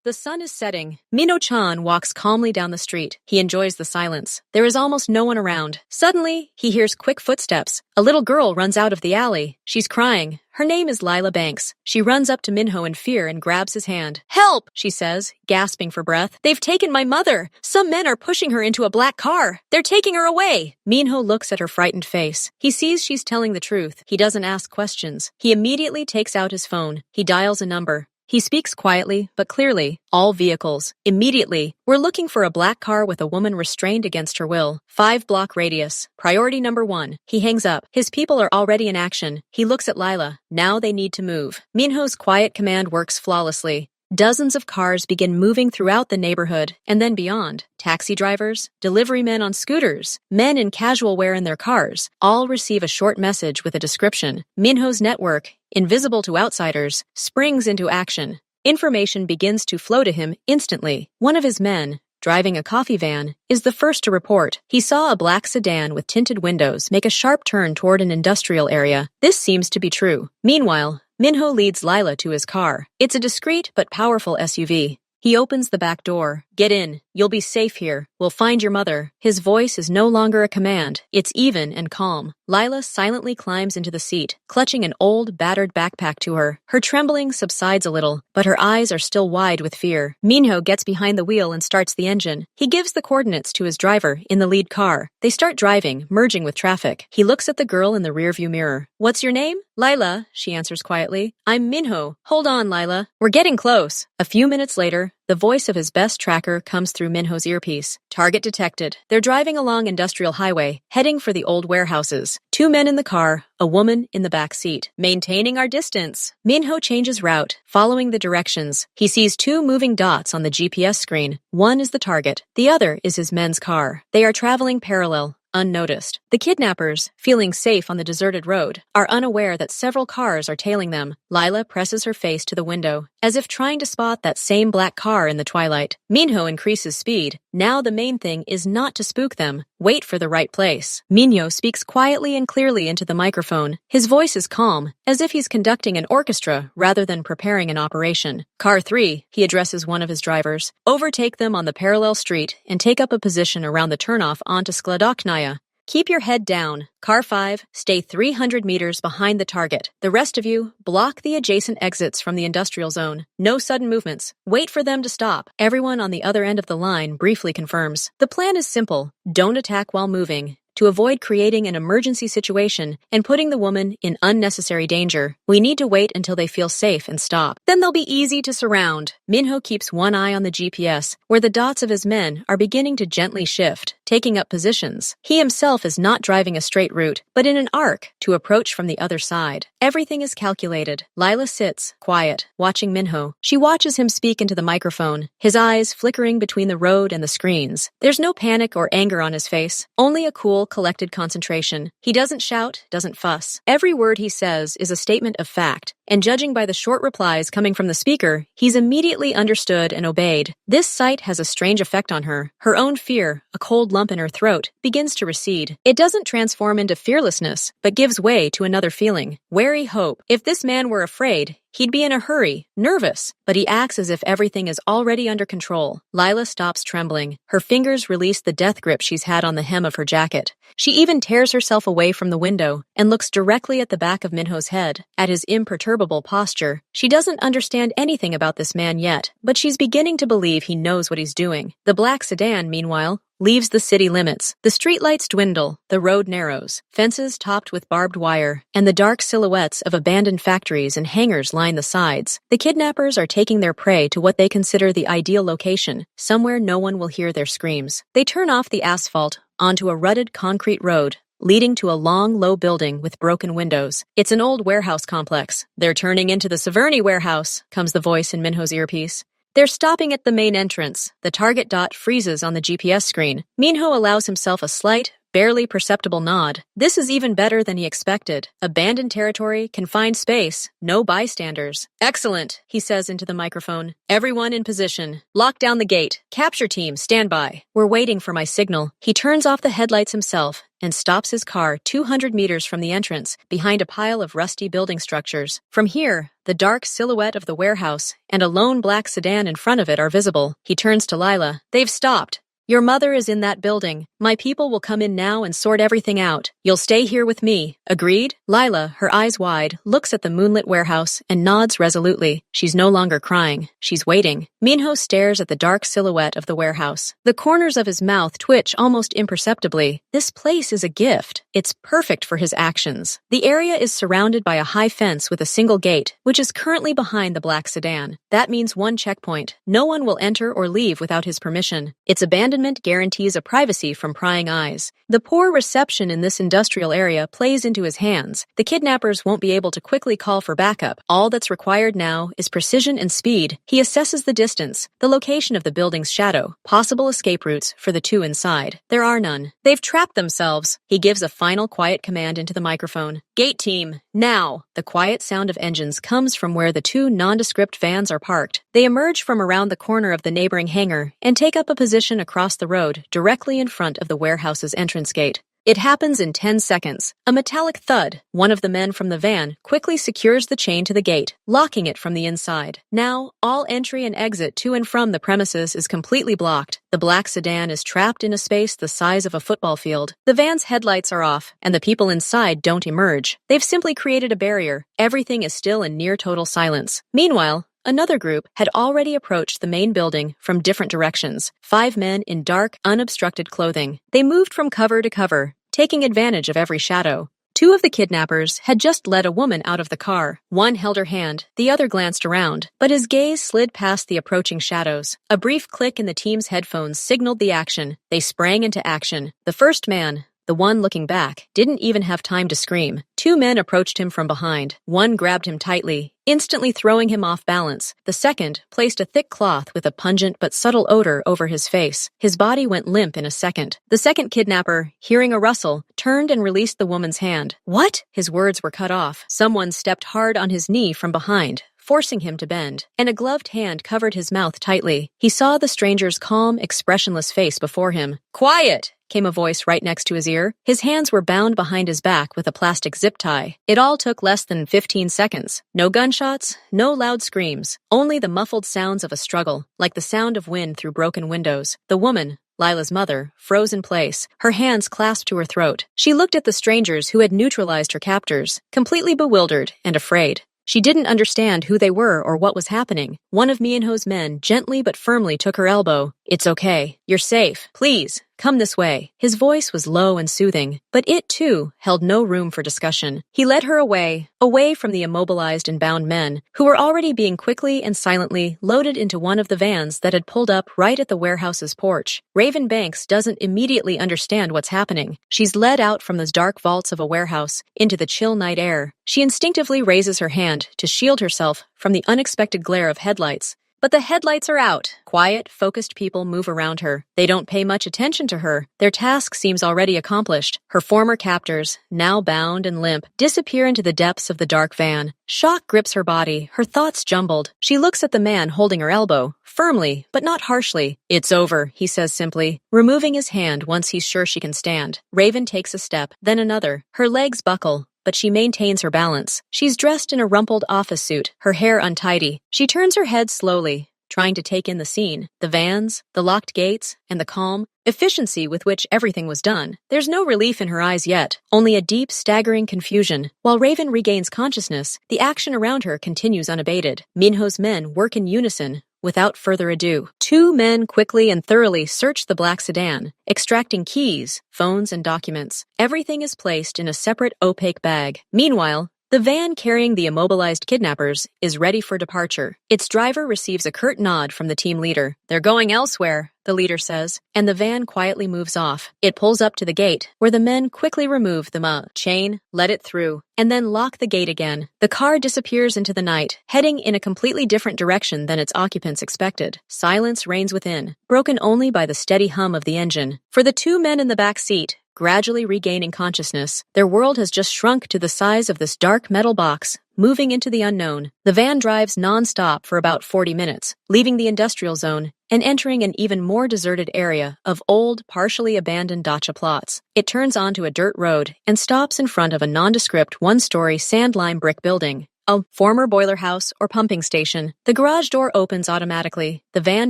The sun is setting. Minho-chan walks calmly down the street. He enjoys the silence. There is almost no one around. Suddenly, he hears quick footsteps. A little girl runs out of the alley. She's crying. Her name is Lila Banks. She runs up to Minho in fear and grabs his hand. "Help!" she says, gasping for breath. "They've taken my mother. Some men are pushing her into a black car. They're taking her away." Minho looks at her frightened face. He sees she's telling the truth. He doesn't ask questions. He immediately takes out his phone. He dials a number. He speaks quietly, but clearly. All vehicles. Immediately. We're looking for a black car with a woman restrained against her will. 5-block radius. Priority number 1. He hangs up. His people are already in action. He looks at Lila. Now they need to move. Minho's quiet command works flawlessly. Dozens of cars begin moving throughout the neighborhood, and then beyond. Taxi drivers, delivery men on scooters, men in casual wear in their cars, all receive a short message with a description. Minho's network, invisible to outsiders, springs into action. Information begins to flow to him instantly. One of his men, driving a coffee van, is the first to report. He saw a black sedan with tinted windows make a sharp turn toward an industrial area. This seems to be true. Meanwhile, Minho leads Lila to his car. It's a discreet but powerful SUV. He opens the back door. "Get in. You'll be safe here. We'll find your mother." His voice is no longer a command. It's even and calm. Lila silently climbs into the seat, clutching an old, battered backpack to her. Her trembling subsides a little, but her eyes are still wide with fear. Minho gets behind the wheel and starts the engine. He gives the coordinates to his driver in the lead car. They start driving, merging with traffic. He looks at the girl in the rearview mirror. "What's your name?" "Lila," she answers quietly. "I'm Minho." "Hold on, Lila. We're getting close." A few minutes later, the voice of his best tracker comes through Minho's earpiece. "Target detected." They're driving along Industrial Highway, heading for the old warehouses. 2 men in the car, a woman in the back seat. "Maintaining our distance." Minho changes route, following the directions. He sees 2 moving dots on the GPS screen. One is the target. The other is his men's car. They are traveling parallel, unnoticed. The kidnappers, feeling safe on the deserted road, are unaware that several cars are tailing them. Lila presses her face to the window, as if trying to spot that same black car in the twilight. Minho increases speed. Now the main thing is not to spook them. Wait for the right place. Minho speaks quietly and clearly into the microphone. His voice is calm, as if he's conducting an orchestra rather than preparing an operation. "Car 3, he addresses one of his drivers. "Overtake them on the parallel street and take up a position around the turnoff onto Skladoknaya. Keep your head down. Car 5, stay 300 meters behind the target. The rest of you, block the adjacent exits from the industrial zone. No sudden movements. Wait for them to stop." Everyone on the other end of the line briefly confirms. The plan is simple. Don't attack while moving, to avoid creating an emergency situation and putting the woman in unnecessary danger. We need to wait until they feel safe and stop. Then they'll be easy to surround. Minho keeps one eye on the GPS, where the dots of his men are beginning to gently shift, taking up positions. He himself is not driving a straight route, but in an arc, to approach from the other side. Everything is calculated. Lila sits, quiet, watching Minho. She watches him speak into the microphone, his eyes flickering between the road and the screens. There's no panic or anger on his face, only a cool, collected concentration. He doesn't shout, doesn't fuss. Every word he says is a statement of fact, and judging by the short replies coming from the speaker, he's immediately understood and obeyed. This sight has a strange effect on her. Her own fear, a cold lump in her throat, begins to recede. It doesn't transform into fearlessness, but gives way to another feeling, wary hope. If this man were afraid, he'd be in a hurry, nervous, but he acts as if everything is already under control. Lila stops trembling. Her fingers release the death grip she's had on the hem of her jacket. She even tears herself away from the window and looks directly at the back of Minho's head, at his imperturbable posture. She doesn't understand anything about this man yet, but she's beginning to believe he knows what he's doing. The black sedan, meanwhile, leaves the city limits. The streetlights dwindle, the road narrows, fences topped with barbed wire, and the dark silhouettes of abandoned factories and hangars line the sides. The kidnappers are taking their prey to what they consider the ideal location, somewhere no one will hear their screams. They turn off the asphalt onto a rutted concrete road, leading to a long, low building with broken windows. It's an old warehouse complex. "They're turning into the Severny warehouse," comes the voice in Minho's earpiece. They're stopping at the main entrance. The target dot freezes on the GPS screen. Minho allows himself a slight, barely perceptible nod. This is even better than he expected. Abandoned territory, confined space, no bystanders. "Excellent," he says into the microphone. "Everyone in position. Lock down the gate. Capture team, stand by. We're waiting for my signal." He turns off the headlights himself and stops his car 200 meters from the entrance, behind a pile of rusty building structures. From here, the dark silhouette of the warehouse and a lone black sedan in front of it are visible. He turns to Lila. They've stopped. Your mother is in that building. My people will come in now and sort everything out. You'll stay here with me. Agreed? Lila, her eyes wide, looks at the moonlit warehouse and nods resolutely. She's no longer crying. She's waiting. Minho stares at the dark silhouette of the warehouse. The corners of his mouth twitch almost imperceptibly. This place is a gift. It's perfect for his actions. The area is surrounded by a high fence with a single gate, which is currently behind the black sedan. That means one checkpoint. No one will enter or leave without his permission. Its abandonment guarantees a privacy from prying eyes. The poor reception in this industrial area plays into his hands. The kidnappers won't be able to quickly call for backup. All that's required now is precision and speed. He assesses the distance, the location of the building's shadow, possible escape routes for the two inside. There are none. They've trapped themselves. He gives a final quiet command into the microphone. Gate team, now! The quiet sound of engines comes from where the two nondescript vans are parked. They emerge from around the corner of the neighboring hangar and take up a position across the road directly in front of the warehouse's entrance gate. It happens in 10 seconds. A metallic thud. One of the men from the van quickly secures the chain to the gate, locking it from the inside. Now, all entry and exit to and from the premises is completely blocked. The black sedan is trapped in a space the size of a football field. The van's headlights are off, and the people inside don't emerge. They've simply created a barrier. Everything is still in near total silence. Meanwhile, another group had already approached the main building from different directions. 5 men in dark, unobstructed clothing. They moved from cover to cover, taking advantage of every shadow. 2 of the kidnappers had just led a woman out of the car. One held her hand, the other glanced around, but his gaze slid past the approaching shadows. A brief click in the team's headphones signaled the action. They sprang into action. The first man, the one looking back, didn't even have time to scream. 2 men approached him from behind. One grabbed him tightly, instantly throwing him off balance. The second placed a thick cloth with a pungent but subtle odor over his face. His body went limp in a second. The second kidnapper, hearing a rustle, turned and released the woman's hand. What? His words were cut off. Someone stepped hard on his knee from behind, forcing him to bend, and a gloved hand covered his mouth tightly. He saw the stranger's calm, expressionless face before him. Quiet! Came a voice right next to his ear. His hands were bound behind his back with a plastic zip tie. It all took less than 15 seconds. No gunshots, no loud screams, only the muffled sounds of a struggle, like the sound of wind through broken windows. The woman, Lila's mother, froze in place, her hands clasped to her throat. She looked at the strangers who had neutralized her captors, completely bewildered and afraid. She didn't understand who they were or what was happening. One of Minho's men gently but firmly took her elbow. It's okay. You're safe. Please, come this way. His voice was low and soothing, but it, too, held no room for discussion. He led her away from the immobilized and bound men, who were already being quickly and silently loaded into one of the vans that had pulled up right at the warehouse's porch. Raven Banks doesn't immediately understand what's happening. She's led out from the dark vaults of a warehouse into the chill night air. She instinctively raises her hand to shield herself from the unexpected glare of headlights. But the headlights are out. Quiet, focused people move around her. They don't pay much attention to her. Their task seems already accomplished. Her former captors, now bound and limp, disappear into the depths of the dark van. Shock grips her body, her thoughts jumbled. She looks at the man holding her elbow, firmly, but not harshly. It's over, he says simply, removing his hand once he's sure she can stand. Raven takes a step, then another. Her legs buckle, but she maintains her balance. She's dressed in a rumpled office suit, her hair untidy. She turns her head slowly, trying to take in the scene, the vans, the locked gates, and the calm efficiency with which everything was done. There's no relief in her eyes yet, only a deep, staggering confusion. While Raven regains consciousness, the action around her continues unabated. Minho's men work in unison. Without further ado, 2 men quickly and thoroughly search the black sedan, extracting keys, phones, and documents. Everything is placed in a separate opaque bag. Meanwhile, the van carrying the immobilized kidnappers is ready for departure. Its driver receives a curt nod from the team leader. They're going elsewhere, the leader says, and the van quietly moves off. It pulls up to the gate, where the men quickly remove the chain, let it through, and then lock the gate again. The car disappears into the night, heading in a completely different direction than its occupants expected. Silence reigns within, broken only by the steady hum of the engine. For the 2 men in the back seat, gradually regaining consciousness. Their world has just shrunk to the size of this dark metal box, moving into the unknown. The van drives non-stop for about 40 minutes, leaving the industrial zone and entering an even more deserted area of old, partially abandoned dacha plots. It turns onto a dirt road and stops in front of a nondescript one-story sand-lime brick building. A former boiler house or pumping station. The garage door opens automatically, the van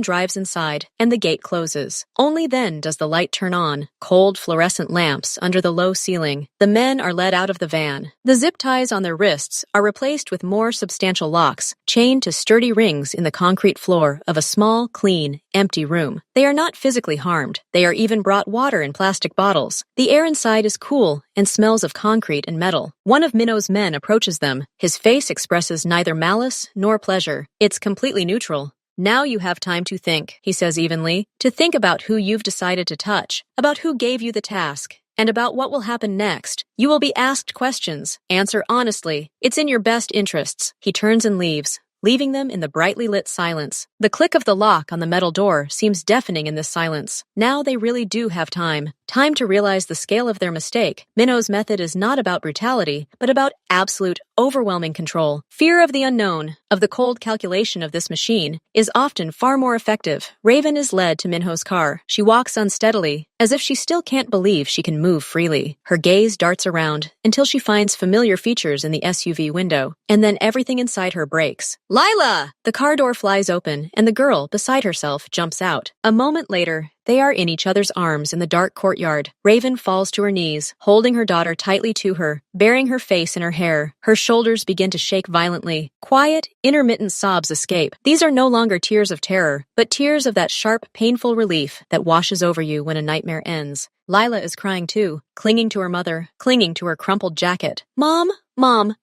drives inside, and the gate closes. Only then does the light turn on, cold fluorescent lamps under the low ceiling. The men are led out of the van. The zip ties on their wrists are replaced with more substantial locks, chained to sturdy rings in the concrete floor of a small, clean, empty room. They are not physically harmed. They are even brought water in plastic bottles. The air inside is cool and smells of concrete and metal. One of Minho's men approaches them. His face expresses neither malice nor pleasure. It's completely neutral. Now you have time to think, he says evenly, to think about who you've decided to touch, about who gave you the task, and about what will happen next. You will be asked questions. Answer honestly. It's in your best interests. He turns and leaves, leaving them in the brightly lit silence. The click of the lock on the metal door seems deafening in this silence. Now they really do have time. Time to realize the scale of their mistake. Minho's method is not about brutality, but about absolute, overwhelming control. Fear of the unknown, of the cold calculation of this machine, is often far more effective. Raven is led to Minho's car. She walks unsteadily, as if she still can't believe she can move freely. Her gaze darts around until she finds familiar features in the SUV window, and then everything inside her breaks. Lila! The car door flies open, and the girl, beside herself, jumps out. A moment later, they are in each other's arms in the dark courtyard. Raven falls to her knees, holding her daughter tightly to her, burying her face in her hair. Her shoulders begin to shake violently. Quiet, intermittent sobs escape. These are no longer tears of terror, but tears of that sharp, painful relief that washes over you when a nightmare ends. Lila is crying too, clinging to her mother, clinging to her crumpled jacket. Mom,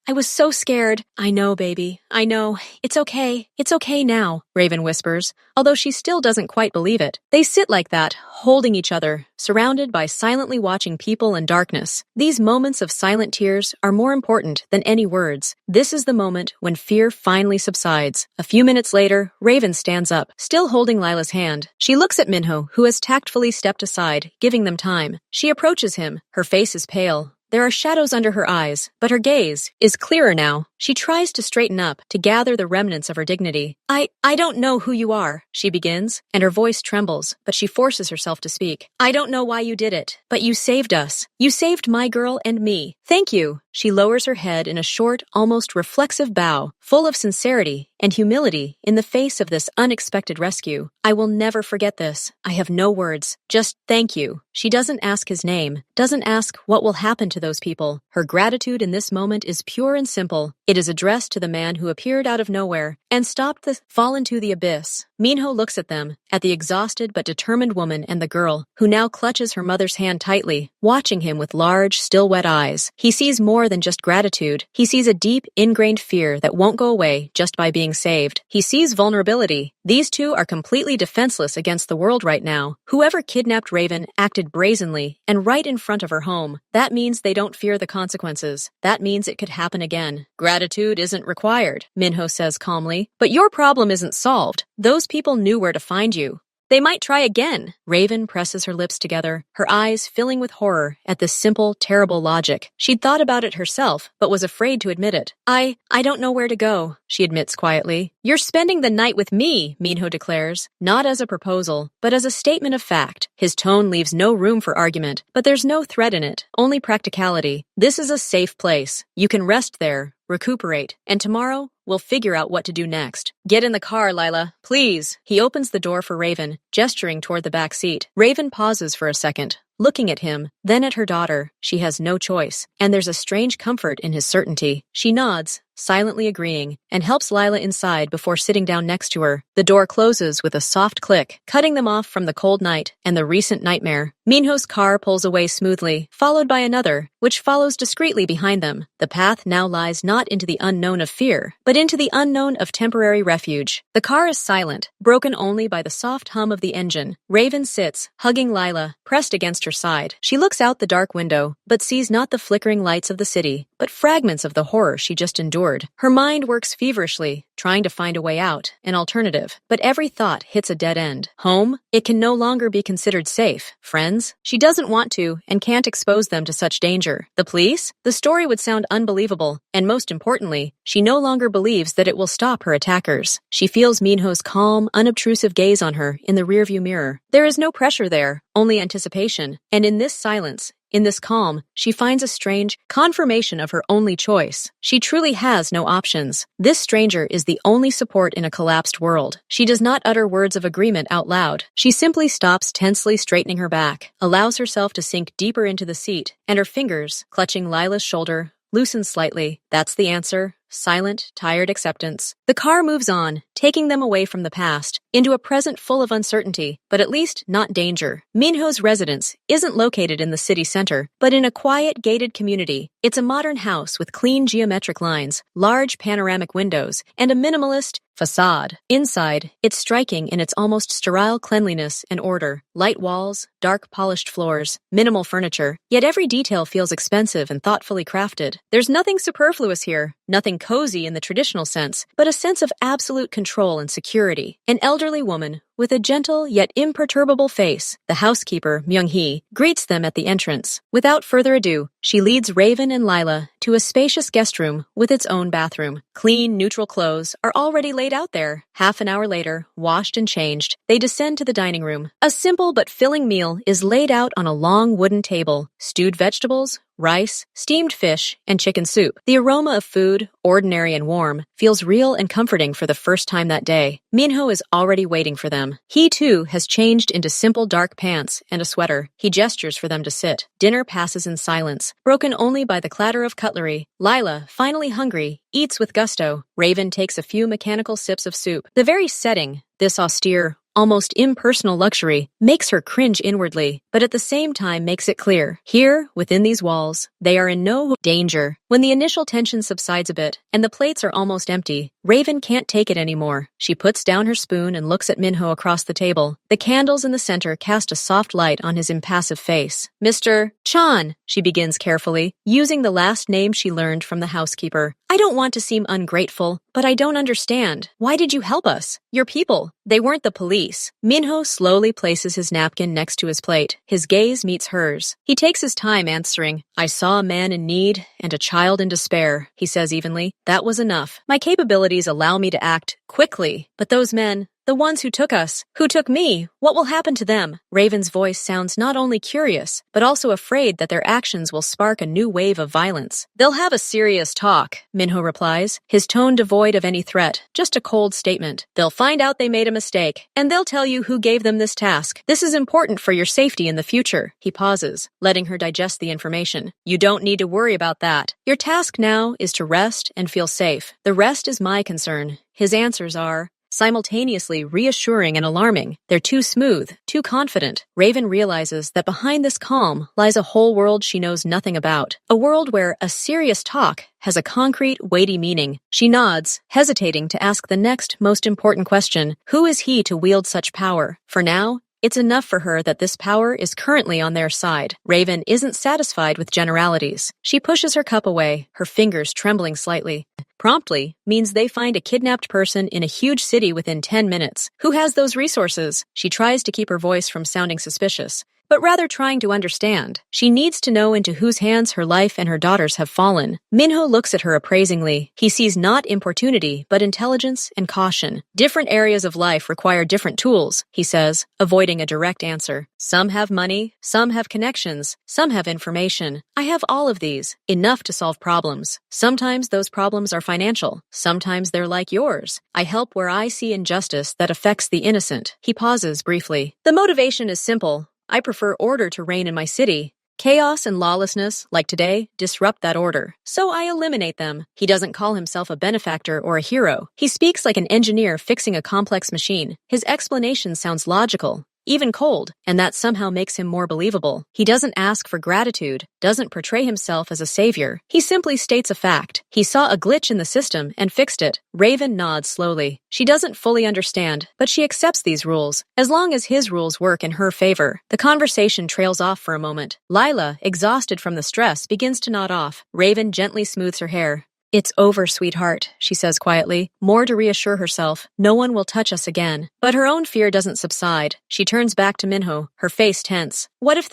I was so scared. I know, baby. I know. It's okay. It's okay now, Raven whispers, although she still doesn't quite believe it. They sit like that, holding each other, surrounded by silently watching people and darkness. These moments of silent tears are more important than any words. This is the moment when fear finally subsides. A few minutes later, Raven stands up, still holding Lila's hand. She looks at Minho, who has tactfully stepped aside, giving them time. She approaches him. Her face is pale. There are shadows under her eyes, but her gaze is clearer now. She tries to straighten up, to gather the remnants of her dignity. I don't know who you are, she begins, and her voice trembles, but she forces herself to speak. I don't know why you did it, but you saved us. You saved my girl and me. Thank you. She lowers her head in a short, almost reflexive bow, full of sincerity and humility in the face of this unexpected rescue. I will never forget this. I have no words. Just thank you. She doesn't ask his name, doesn't ask what will happen to those people. Her gratitude in this moment is pure and simple. It is addressed to the man who appeared out of nowhere and stopped the fall into the abyss. Minho looks at them, at the exhausted but determined woman and the girl, who now clutches her mother's hand tightly, watching him with large, still wet eyes. He sees more than just gratitude. He sees a deep, ingrained fear that won't go away just by being saved. He sees vulnerability. These two are completely defenseless against the world right now. Whoever kidnapped Raven acted brazenly and right in front of her home. That means they don't fear the consequences. That means it could happen again. Gratitude isn't required, Minho says calmly. But your problem isn't solved. Those people knew where to find you. They might try again. Raven presses her lips together, her eyes filling with horror at this simple, terrible logic. She'd thought about it herself, but was afraid to admit it. I don't know where to go, she admits quietly. You're spending the night with me, Minho declares, not as a proposal, but as a statement of fact. His tone leaves no room for argument, but there's no threat in it, only practicality. This is a safe place. You can rest there, recuperate, and tomorrow, we'll figure out what to do next. Get in the car, Lila, please. He opens the door for Raven, gesturing toward the back seat. Raven pauses for a second, looking at him, then at her daughter. She has no choice, and there's a strange comfort in his certainty. She nods, silently agreeing, and helps Lila inside before sitting down next to her. The door closes with a soft click, cutting them off from the cold night and the recent nightmare. Minho's car pulls away smoothly, followed by another, which follows discreetly behind them. The path now lies not into the unknown of fear, but into the unknown of temporary refuge. The car is silent, broken only by the soft hum of the engine. Raven sits, hugging Lila, pressed against against her side. She looks out the dark window, but sees not the flickering lights of the city, but fragments of the horror she just endured. Her mind works feverishly, trying to find a way out, an alternative. But every thought hits a dead end. Home? It can no longer be considered safe. Friends? She doesn't want to and can't expose them to such danger. The police? The story would sound unbelievable, and most importantly, she no longer believes that it will stop her attackers. She feels Minho's calm, unobtrusive gaze on her in the rearview mirror. There is no pressure there, only anticipation. And in this silence, in this calm, she finds a strange confirmation of her only choice. She truly has no options. This stranger is the only support in a collapsed world. She does not utter words of agreement out loud. She simply stops, tensely straightening her back, allows herself to sink deeper into the seat, and her fingers, clutching Lila's shoulder, loosen slightly. That's the answer. Silent, tired acceptance. The car moves on, taking them away from the past, into a present full of uncertainty, but at least not danger. Minho's residence isn't located in the city center, but in a quiet, gated community. It's a modern house with clean geometric lines, large panoramic windows, and a minimalist facade. Inside, it's striking in its almost sterile cleanliness and order. Light walls, dark polished floors, minimal furniture, yet every detail feels expensive and thoughtfully crafted. There's nothing superfluous here, nothing cozy in the traditional sense, but a sense of absolute control and security. An elderly woman, with a gentle yet imperturbable face, the housekeeper, Myung-hee, greets them at the entrance. Without further ado, she leads Raven and Lila to a spacious guest room with its own bathroom. Clean, neutral clothes are already laid out there. Half an hour later, washed and changed, they descend to the dining room. A simple but filling meal is laid out on a long wooden table. Stewed vegetables, rice, steamed fish, and chicken soup. The aroma of food, ordinary and warm, feels real and comforting for the first time that day. Minho is already waiting for them. He, too, has changed into simple dark pants and a sweater. He gestures for them to sit. Dinner passes in silence, broken only by the clatter of cutlery. Lila, finally hungry, eats with gusto. Raven takes a few mechanical sips of soup. The very setting, this austere, almost impersonal luxury, makes her cringe inwardly, but at the same time makes it clear. Here, within these walls, they are in no danger. When the initial tension subsides a bit, and the plates are almost empty, Raven can't take it anymore. She puts down her spoon and looks at Minho across the table. The candles in the center cast a soft light on his impassive face. Mr. Chan, she begins carefully, using the last name she learned from the housekeeper. I don't want to seem ungrateful, but I don't understand. Why did you help us? Your people. They weren't the police. Minho slowly places his napkin next to his plate. His gaze meets hers. He takes his time answering. I saw a man in need and a child in despair, he says evenly. That was enough. My capabilities allow me to act quickly, but those men, the ones who took us, who took me, what will happen to them? Raven's voice sounds not only curious, but also afraid that their actions will spark a new wave of violence. They'll have a serious talk, Minho replies, his tone devoid of any threat, just a cold statement. They'll find out they made a mistake, and they'll tell you who gave them this task. This is important for your safety in the future. He pauses, letting her digest the information. You don't need to worry about that. Your task now is to rest and feel safe. The rest is my concern. His answers are simultaneously reassuring and alarming. They're too smooth, too confident. Raven realizes that behind this calm lies a whole world she knows nothing about. A world where a serious talk has a concrete, weighty meaning. She nods, hesitating to ask the next most important question. Who is he to wield such power? For now, it's enough for her that this power is currently on their side. Raven isn't satisfied with generalities. She pushes her cup away, her fingers trembling slightly. Promptly means they find a kidnapped person in a huge city within 10 minutes. Who has those resources? She tries to keep her voice from sounding suspicious, but rather trying to understand. She needs to know into whose hands her life and her daughters have fallen. Minho looks at her appraisingly. He sees not importunity, but intelligence and caution. Different areas of life require different tools, he says, avoiding a direct answer. Some have money, some have connections, some have information. I have all of these, enough to solve problems. Sometimes those problems are financial. Sometimes they're like yours. I help where I see injustice that affects the innocent. He pauses briefly. The motivation is simple. I prefer order to reign in my city. Chaos and lawlessness, like today, disrupt that order. So I eliminate them. He doesn't call himself a benefactor or a hero. He speaks like an engineer fixing a complex machine. His explanation sounds logical, even cold, and that somehow makes him more believable. He doesn't ask for gratitude, doesn't portray himself as a savior. He simply states a fact. He saw a glitch in the system and fixed it. Raven nods slowly. She doesn't fully understand, but she accepts these rules, as long as his rules work in her favor. The conversation trails off for a moment. Lila, exhausted from the stress, begins to nod off. Raven gently smooths her hair. "It's over, sweetheart," she says quietly, more to reassure herself. No one will touch us again. But her own fear doesn't subside. She turns back to Minho, her face tense. What if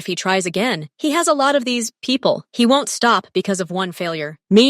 he tries again? He has a lot of these people. He won't stop because of one failure. Minho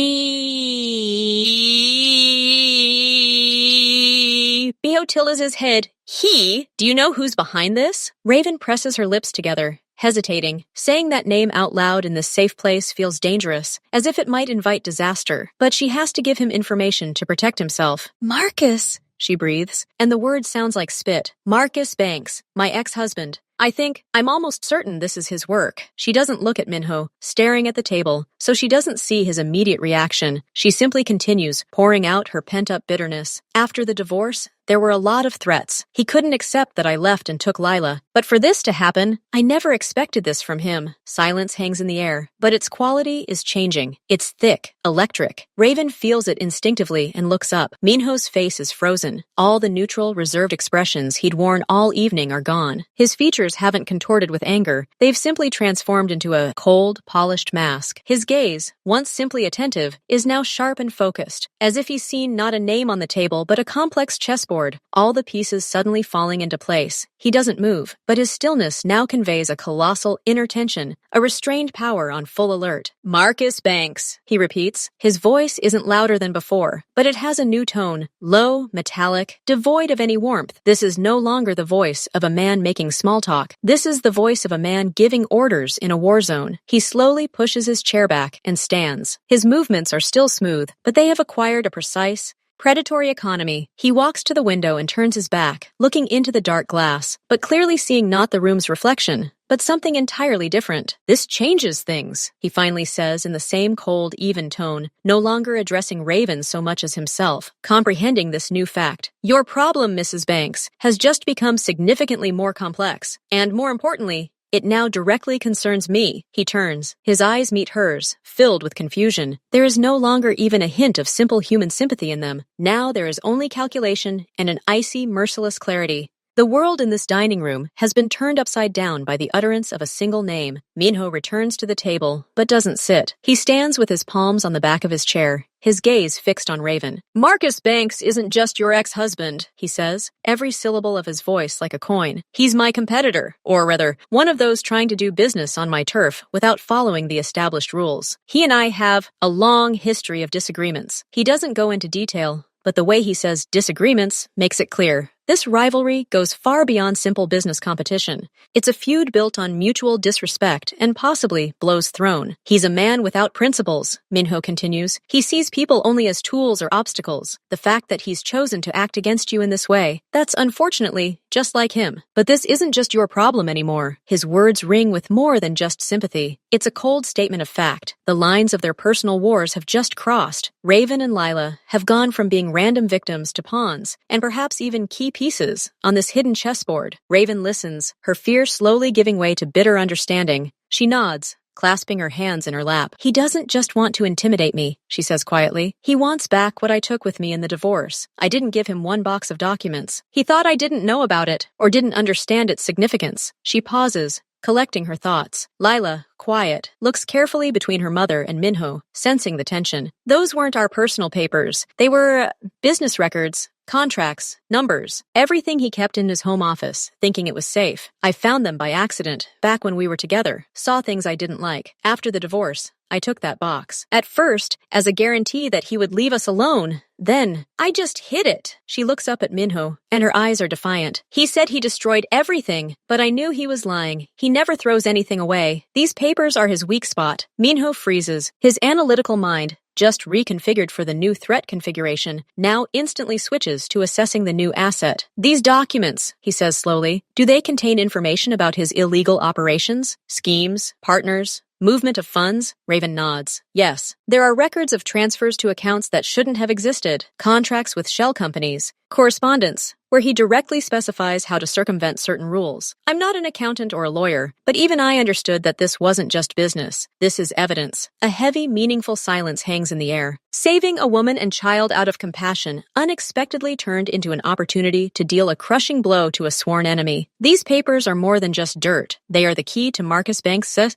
tilts his head. He? Do you know who's behind this? Raven presses her lips together, hesitating. Saying that name out loud in this safe place feels dangerous, as if it might invite disaster. But she has to give him information to protect himself. "Marcus," she breathes, and the word sounds like spit. "Marcus Banks, my ex-husband. I'm almost certain this is his work." She doesn't look at Minho, staring at the table, so she doesn't see his immediate reaction. She simply continues, pouring out her pent-up bitterness. "After the divorce, there were a lot of threats. He couldn't accept that I left and took Lila. But for this to happen, I never expected this from him." Silence hangs in the air, but its quality is changing. It's thick, electric. Raven feels it instinctively and looks up. Minho's face is frozen. All the neutral, reserved expressions he'd worn all evening are gone. His features haven't contorted with anger. They've simply transformed into a cold, polished mask. His gaze, once simply attentive, is now sharp and focused, as if he's seen not a name on the table but a complex chessboard, all the pieces suddenly falling into place. He doesn't move, but his stillness now conveys a colossal inner tension, a restrained power on full alert. "Marcus Banks," he repeats. His voice isn't louder than before, but it has a new tone, low, metallic, devoid of any warmth. This is no longer the voice of a man making small talk. This is the voice of a man giving orders in a war zone. He slowly pushes his chair back and stands. His movements are still smooth, but they have acquired a precise, predatory economy. He walks to the window and turns his back, looking into the dark glass, but clearly seeing not the room's reflection, but something entirely different. "This changes things," he finally says in the same cold, even tone, no longer addressing Raven so much as himself, comprehending this new fact. "Your problem, Mrs. Banks, has just become significantly more complex, and more importantly, it now directly concerns me." He turns. His eyes meet hers, filled with confusion. There is no longer even a hint of simple human sympathy in them. Now there is only calculation and an icy, merciless clarity. The world in this dining room has been turned upside down by the utterance of a single name. Minho returns to the table, but doesn't sit. He stands with his palms on the back of his chair, his gaze fixed on Raven. "Marcus Banks isn't just your ex-husband," he says, every syllable of his voice like a coin. "He's my competitor, or rather, one of those trying to do business on my turf without following the established rules. He and I have a long history of disagreements." He doesn't go into detail, but the way he says disagreements makes it clear. This rivalry goes far beyond simple business competition. It's a feud built on mutual disrespect and possibly blows thrown. "He's a man without principles," Minho continues. "He sees people only as tools or obstacles. The fact that he's chosen to act against you in this way, that's unfortunately just like him. But this isn't just your problem anymore." His words ring with more than just sympathy. It's a cold statement of fact. The lines of their personal wars have just crossed. Raven and Lila have gone from being random victims to pawns, and perhaps even key pieces on this hidden chessboard. Raven listens, her fear slowly giving way to bitter understanding. She nods, clasping her hands in her lap. "He doesn't just want to intimidate me," she says quietly. "He wants back what I took with me in the divorce. I didn't give him one box of documents. He thought I didn't know about it, or didn't understand its significance." She pauses, collecting her thoughts. Lila, quiet, looks carefully between her mother and Minho, sensing the tension. "Those weren't our personal papers. They were business records. Contracts, numbers, everything he kept in his home office, thinking it was safe. I found them by accident, back when we were together. Saw things I didn't like. After the divorce, I took that box. At first, as a guarantee that he would leave us alone. Then, I just hid it." She looks up at Minho, and her eyes are defiant. "He said he destroyed everything, but I knew he was lying. He never throws anything away. These papers are his weak spot." Minho freezes. His analytical mind, just reconfigured for the new threat configuration, now instantly switches to assessing the new asset. "These documents," he says slowly, "do they contain information about his illegal operations, schemes, partners, movement of funds?" Raven nods. "Yes. There are records of transfers to accounts that shouldn't have existed, contracts with shell companies, Correspondence, where he directly specifies how to circumvent certain rules. I'm not an accountant or a lawyer, but even I understood that this wasn't just business. This is evidence. A heavy, meaningful silence hangs in the air. Saving a woman and child out of compassion unexpectedly turned into an opportunity to deal a crushing blow to a sworn enemy. These papers are more than just dirt. They are the key to Marcus Banks's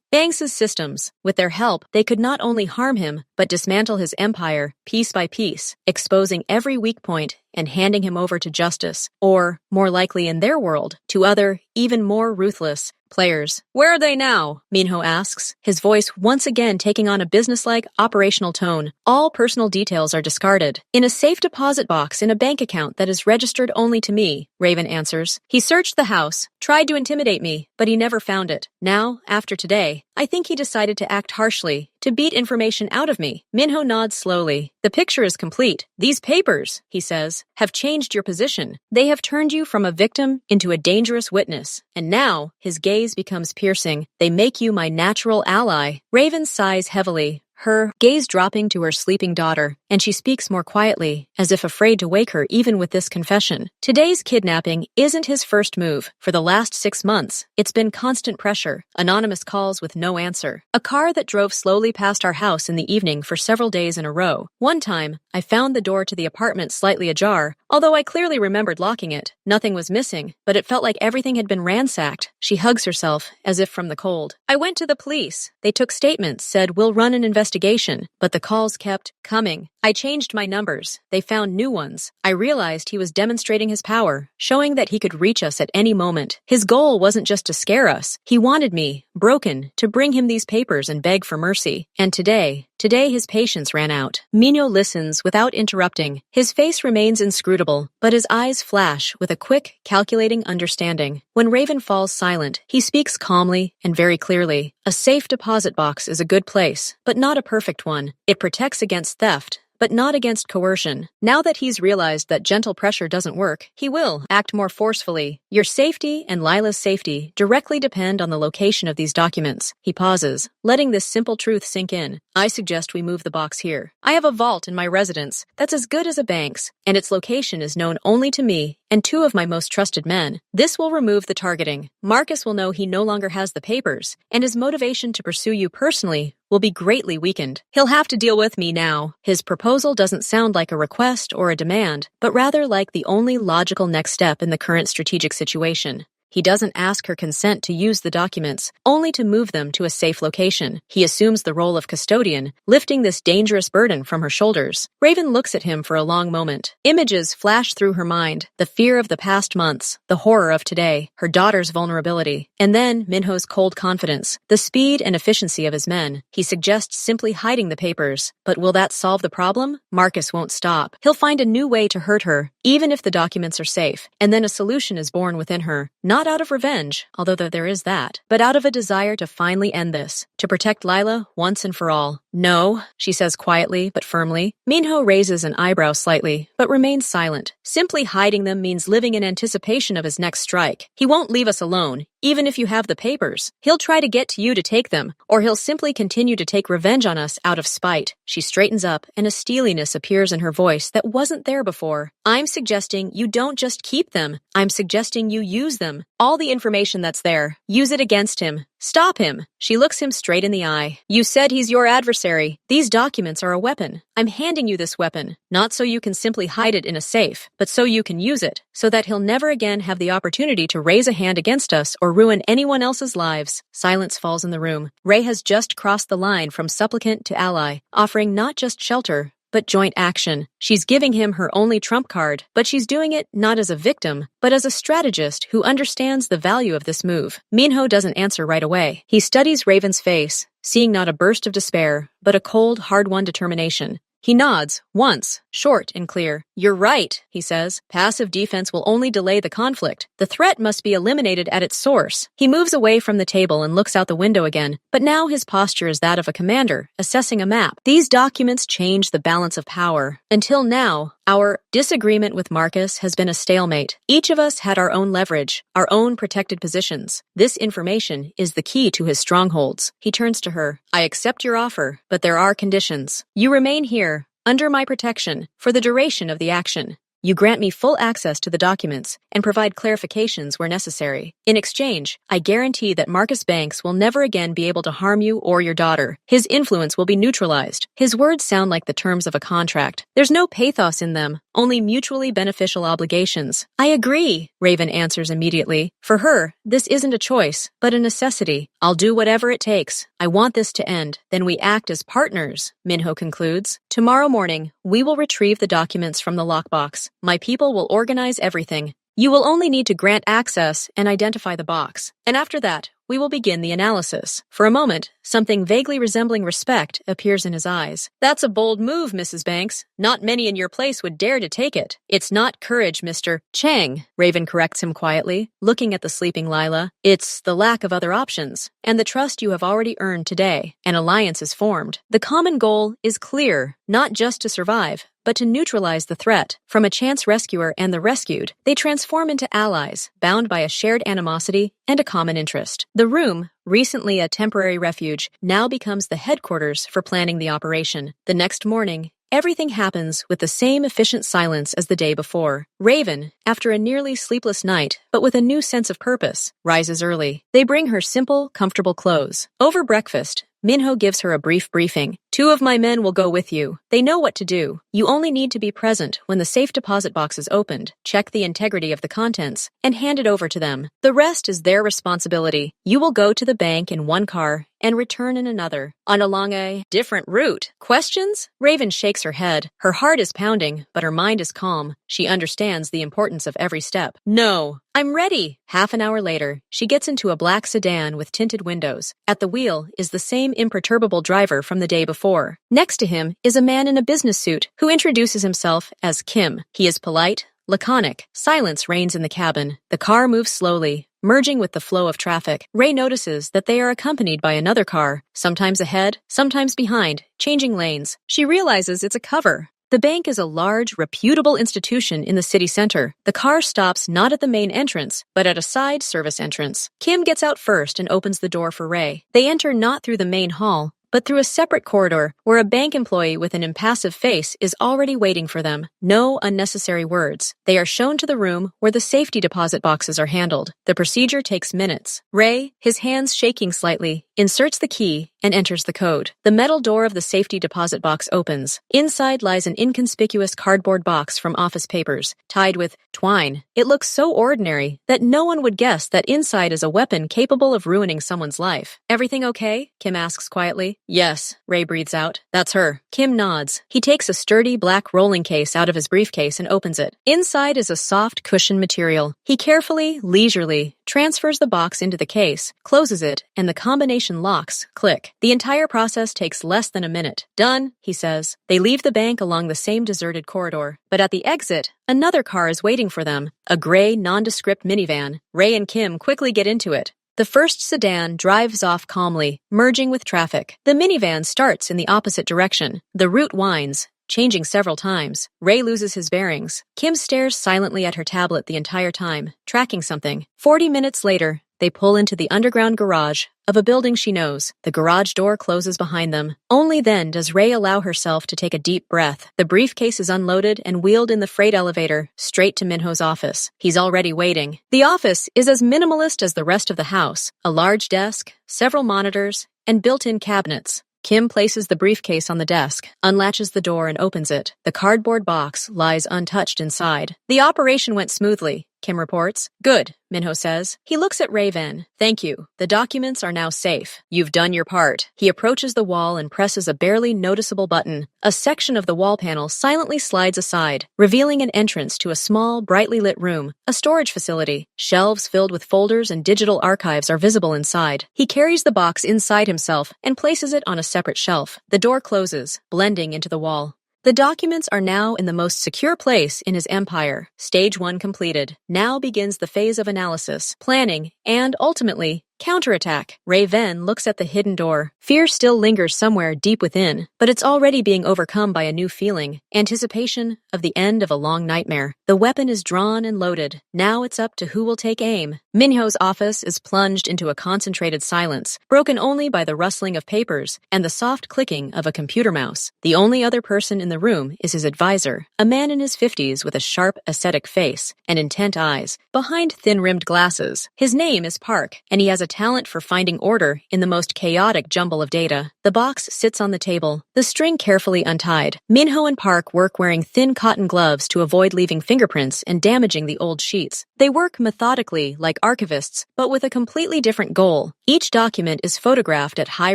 systems. With their help, they could not only harm him, but dismantle his empire piece by piece, exposing every weak point and handing him over to justice, or, more likely in their world, to other, even more ruthless players. Where are they now? Minho asks, his voice once again taking on a businesslike, operational tone. All personal details are discarded. In a safe deposit box in a bank account that is registered only to me, Raven answers. He searched the house, tried to intimidate me, but he never found it. Now, after today, I think he decided to act harshly, to beat information out of me. Minho nods slowly. The picture is complete. These papers, he says, have changed your position. They have turned you from a victim into a dangerous witness. And now, his gaze becomes piercing. They make you my natural ally. Raven sighs heavily, her gaze dropping to her sleeping daughter, and she speaks more quietly, as if afraid to wake her even with this confession. Today's kidnapping isn't his first move. For the last 6 months, it's been constant pressure, anonymous calls with no answer, a car that drove slowly past our house in the evening for several days in a row. One time, I found the door to the apartment slightly ajar, although I clearly remembered locking it. Nothing was missing, but it felt like everything had been ransacked. She hugs herself, as if from the cold. I went to the police. They took statements, said we'll run an investigation, but the calls kept coming. I changed my numbers. They found new ones. I realized he was demonstrating his power, showing that he could reach us at any moment. His goal wasn't just to scare us. He wanted me, broken, to bring him these papers and beg for mercy. And today his patience ran out. Minho listens without interrupting. His face remains inscrutable, but his eyes flash with a quick, calculating understanding. When Raven falls silent, he speaks calmly and very clearly. A safe deposit box is a good place, but not a perfect one. It protects against theft, but not against coercion. Now that he's realized that gentle pressure doesn't work, he will act more forcefully. Your safety and Lila's safety directly depend on the location of these documents. He pauses, letting this simple truth sink in. I suggest we move the box here. I have a vault in my residence that's as good as a bank's, and its location is known only to me and 2 of my most trusted men. This will remove the targeting. Marcus will know he no longer has the papers, and his motivation to pursue you personally will be greatly weakened. He'll have to deal with me now. His proposal doesn't sound like a request or a demand, but rather like the only logical next step in the current strategic situation. He doesn't ask her consent to use the documents, only to move them to a safe location. He assumes the role of custodian, lifting this dangerous burden from her shoulders. Raven looks at him for a long moment. Images flash through her mind, the fear of the past months, the horror of today, her daughter's vulnerability, and then Minho's cold confidence, the speed and efficiency of his men. He suggests simply hiding the papers, but will that solve the problem? Marcus won't stop. He'll find a new way to hurt her, even if the documents are safe, and then a solution is born within her. Not out of revenge, although there is that, but out of a desire to finally end this, to protect Lila once and for all. No, she says quietly but firmly. Minho raises an eyebrow slightly, but remains silent. Simply hiding them means living in anticipation of his next strike. He won't leave us alone, even if you have the papers. He'll try to get to you to take them, or he'll simply continue to take revenge on us out of spite. She straightens up, and a steeliness appears in her voice that wasn't there before. I'm suggesting you don't just keep them. I'm suggesting you use them. All the information that's there. Use it against him. Stop him. She looks him straight in the eye. You said he's your adversary. These documents are a weapon. I'm handing you this weapon, not so you can simply hide it in a safe, but so you can use it, so that he'll never again have the opportunity to raise a hand against us or ruin anyone else's lives. Silence falls in the room. Ray has just crossed the line from supplicant to ally, offering not just shelter, but joint action. She's giving him her only trump card, but she's doing it not as a victim, but as a strategist who understands the value of this move. Minho doesn't answer right away. He studies Raven's face, seeing not a burst of despair, but a cold, hard-won determination. He nods, once, short and clear. You're right, he says. Passive defense will only delay the conflict. The threat must be eliminated at its source. He moves away from the table and looks out the window again, but now his posture is that of a commander, assessing a map. These documents change the balance of power. Until now, our disagreement with Marcus has been a stalemate. Each of us had our own leverage, our own protected positions. This information is the key to his strongholds. He turns to her. I accept your offer, but there are conditions. You remain here, under my protection, for the duration of the action. You grant me full access to the documents and provide clarifications where necessary. In exchange, I guarantee that Marcus Banks will never again be able to harm you or your daughter. His influence will be neutralized. His words sound like the terms of a contract. There's no pathos in them, only mutually beneficial obligations. I agree, Raven answers immediately. For her, this isn't a choice, but a necessity. I'll do whatever it takes. I want this to end. Then we act as partners, Minho concludes. Tomorrow morning, we will retrieve the documents from the lockbox. My people will organize everything. You will only need to grant access and identify the box. And after that, we will begin the analysis. For a moment, something vaguely resembling respect appears in his eyes. That's a bold move, Mrs. Banks. Not many in your place would dare to take it. It's not courage, Mr. Chang, Raven corrects him quietly, looking at the sleeping Lila. It's the lack of other options, and the trust you have already earned today. An alliance is formed. The common goal is clear, not just to survive, but to neutralize the threat. From a chance rescuer and the rescued, they transform into allies, bound by a shared animosity and a common interest. The room, recently a temporary refuge, now becomes the headquarters for planning the operation. The next morning, everything happens with the same efficient silence as the day before. Raven, after a nearly sleepless night, but with a new sense of purpose, rises early. They bring her simple, comfortable clothes. Over breakfast, Minho gives her a brief briefing. 2 of my men will go with you. They know what to do. You only need to be present when the safe deposit box is opened, check the integrity of the contents, and hand it over to them. The rest is their responsibility. You will go to the bank in one car and return in another, along a different route. Questions? Raven shakes her head. Her heart is pounding, but her mind is calm. She understands the importance of every step. No, I'm ready. Half an hour later, she gets into a black sedan with tinted windows. At the wheel is the same imperturbable driver from the day before. Next to him is a man in a business suit who introduces himself as Kim. He is polite, laconic. Silence reigns in the cabin. The car moves slowly, merging with the flow of traffic. Ray notices that they are accompanied by another car, sometimes ahead, sometimes behind, changing lanes. She realizes it's a cover. The bank is a large, reputable institution in the city center. The car stops not at the main entrance, but at a side service entrance. Kim gets out first and opens the door for Ray. They enter not through the main hall, but through a separate corridor where a bank employee with an impassive face is already waiting for them. No unnecessary words. They are shown to the room where the safety deposit boxes are handled. The procedure takes minutes. Ray, his hands shaking slightly, inserts the key and enters the code. The metal door of the safety deposit box opens. Inside lies an inconspicuous cardboard box from office papers, tied with twine. It looks so ordinary that no one would guess that inside is a weapon capable of ruining someone's life. Everything okay? Kim asks quietly. Yes, Ray breathes out. That's her. Kim nods. He takes a sturdy black rolling case out of his briefcase and opens it. Inside is a soft cushion material. He carefully, leisurely, transfers the box into the case, closes it, and the combination locks click. The entire process takes less than a minute. Done, he says. They leave the bank along the same deserted corridor. But at the exit, another car is waiting for them, a gray, nondescript minivan. Ray and Kim quickly get into it. The first sedan drives off calmly, merging with traffic. The minivan starts in the opposite direction. The route winds, changing several times. Ray loses his bearings. Kim stares silently at her tablet the entire time, tracking something. 40 minutes later, they pull into the underground garage of a building she knows. The garage door closes behind them. Only then does Ray allow herself to take a deep breath. The briefcase is unloaded and wheeled in the freight elevator straight to Minho's office. He's already waiting. The office is as minimalist as the rest of the house. A large desk, several monitors, and built-in cabinets. Kim places the briefcase on the desk, unlatches the door and opens it. The cardboard box lies untouched inside. The operation went smoothly, Kim reports. Good, Minho says. He looks at Raven. Thank you. The documents are now safe. You've done your part. He approaches the wall and presses a barely noticeable button. A section of the wall panel silently slides aside, revealing an entrance to a small, brightly lit room, a storage facility. Shelves filled with folders and digital archives are visible inside. He carries the box inside himself and places it on a separate shelf. The door closes, blending into the wall. The documents are now in the most secure place in his empire. Stage 1 completed. Now begins the phase of analysis, planning, and ultimately, Counterattack. Raven looks at the hidden door. Fear still lingers somewhere deep within, but it's already being overcome by a new feeling, anticipation of the end of a long nightmare. The weapon is drawn and loaded. Now it's up to who will take aim. Minho's office is plunged into a concentrated silence, broken only by the rustling of papers and the soft clicking of a computer mouse. The only other person in the room is his advisor, a man in his 50s with a sharp, ascetic face and intent eyes, behind thin-rimmed glasses. His name is Park, and he has a talent for finding order in the most chaotic jumble of data. The box sits on the table, the string carefully untied. Minho and Park work wearing thin cotton gloves to avoid leaving fingerprints and damaging the old sheets. They work methodically like archivists, but with a completely different goal. Each document is photographed at high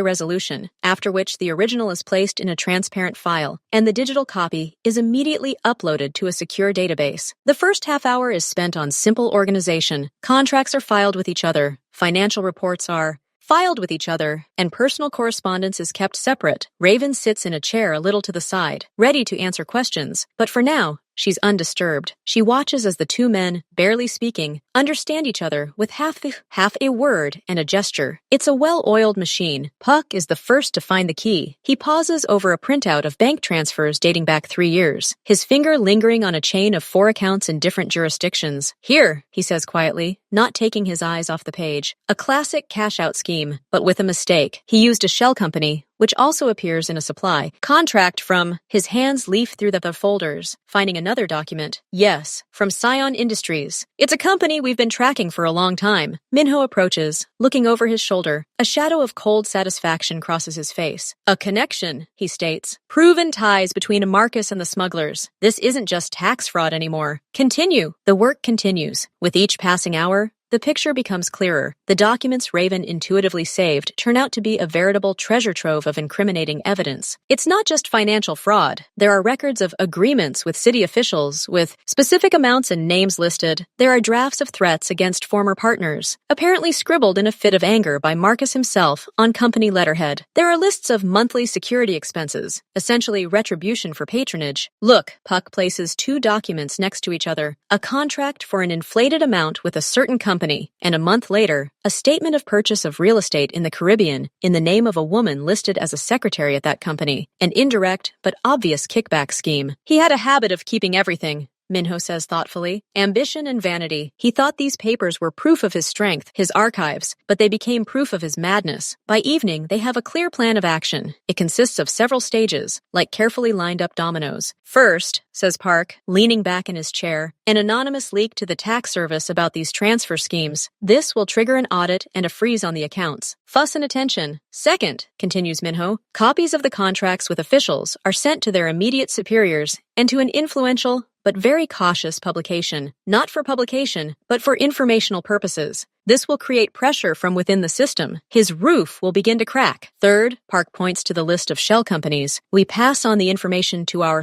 resolution, after which the original is placed in a transparent file, and the digital copy is immediately uploaded to a secure database. The first half hour is spent on simple organization. Contracts are filed with each other, financial reports are filed with each other, and personal correspondence is kept separate. Raven sits in a chair a little to the side, ready to answer questions, but for now, she's undisturbed. She watches as the two men, barely speaking, understand each other with half a word and a gesture. It's a well-oiled machine. Puck is the first to find the key. He pauses over a printout of bank transfers dating back 3 years, his finger lingering on a chain of 4 accounts in different jurisdictions. Here, he says quietly, not taking his eyes off the page. A classic cash-out scheme, but with a mistake. He used a shell company, which also appears in a supply contract from. His hands leaf through the folders, finding another document. Yes, from Scion Industries. It's a company we've been tracking for a long time. Minho approaches, looking over his shoulder. A shadow of cold satisfaction crosses his face. A connection, he states. Proven ties between Marcus and the smugglers. This isn't just tax fraud anymore. Continue. The work continues. With each passing hour, the picture becomes clearer. The documents Raven intuitively saved turn out to be a veritable treasure trove of incriminating evidence. It's not just financial fraud. There are records of agreements with city officials, with specific amounts and names listed. There are drafts of threats against former partners, apparently scribbled in a fit of anger by Marcus himself on company letterhead. There are lists of monthly security expenses, essentially retribution for patronage. Look, Puck places 2 documents next to each other. A contract for an inflated amount with a certain company, and a month later, a statement of purchase of real estate in the Caribbean in the name of a woman listed as a secretary at that company. An indirect but obvious kickback scheme. He had a habit of keeping everything, Minho says thoughtfully. Ambition and vanity. He thought these papers were proof of his strength, his archives, but they became proof of his madness. By evening, they have a clear plan of action. It consists of several stages, like carefully lined up dominoes. First, says Park, leaning back in his chair, an anonymous leak to the tax service about these transfer schemes. This will trigger an audit and a freeze on the accounts. Fuss and attention. Second, continues Minho, copies of the contracts with officials are sent to their immediate superiors and to an influential but very cautious publication, not for publication, but for informational purposes. This will create pressure from within the system. His roof will begin to crack. Third, Park points to the list of shell companies. We pass on the information to our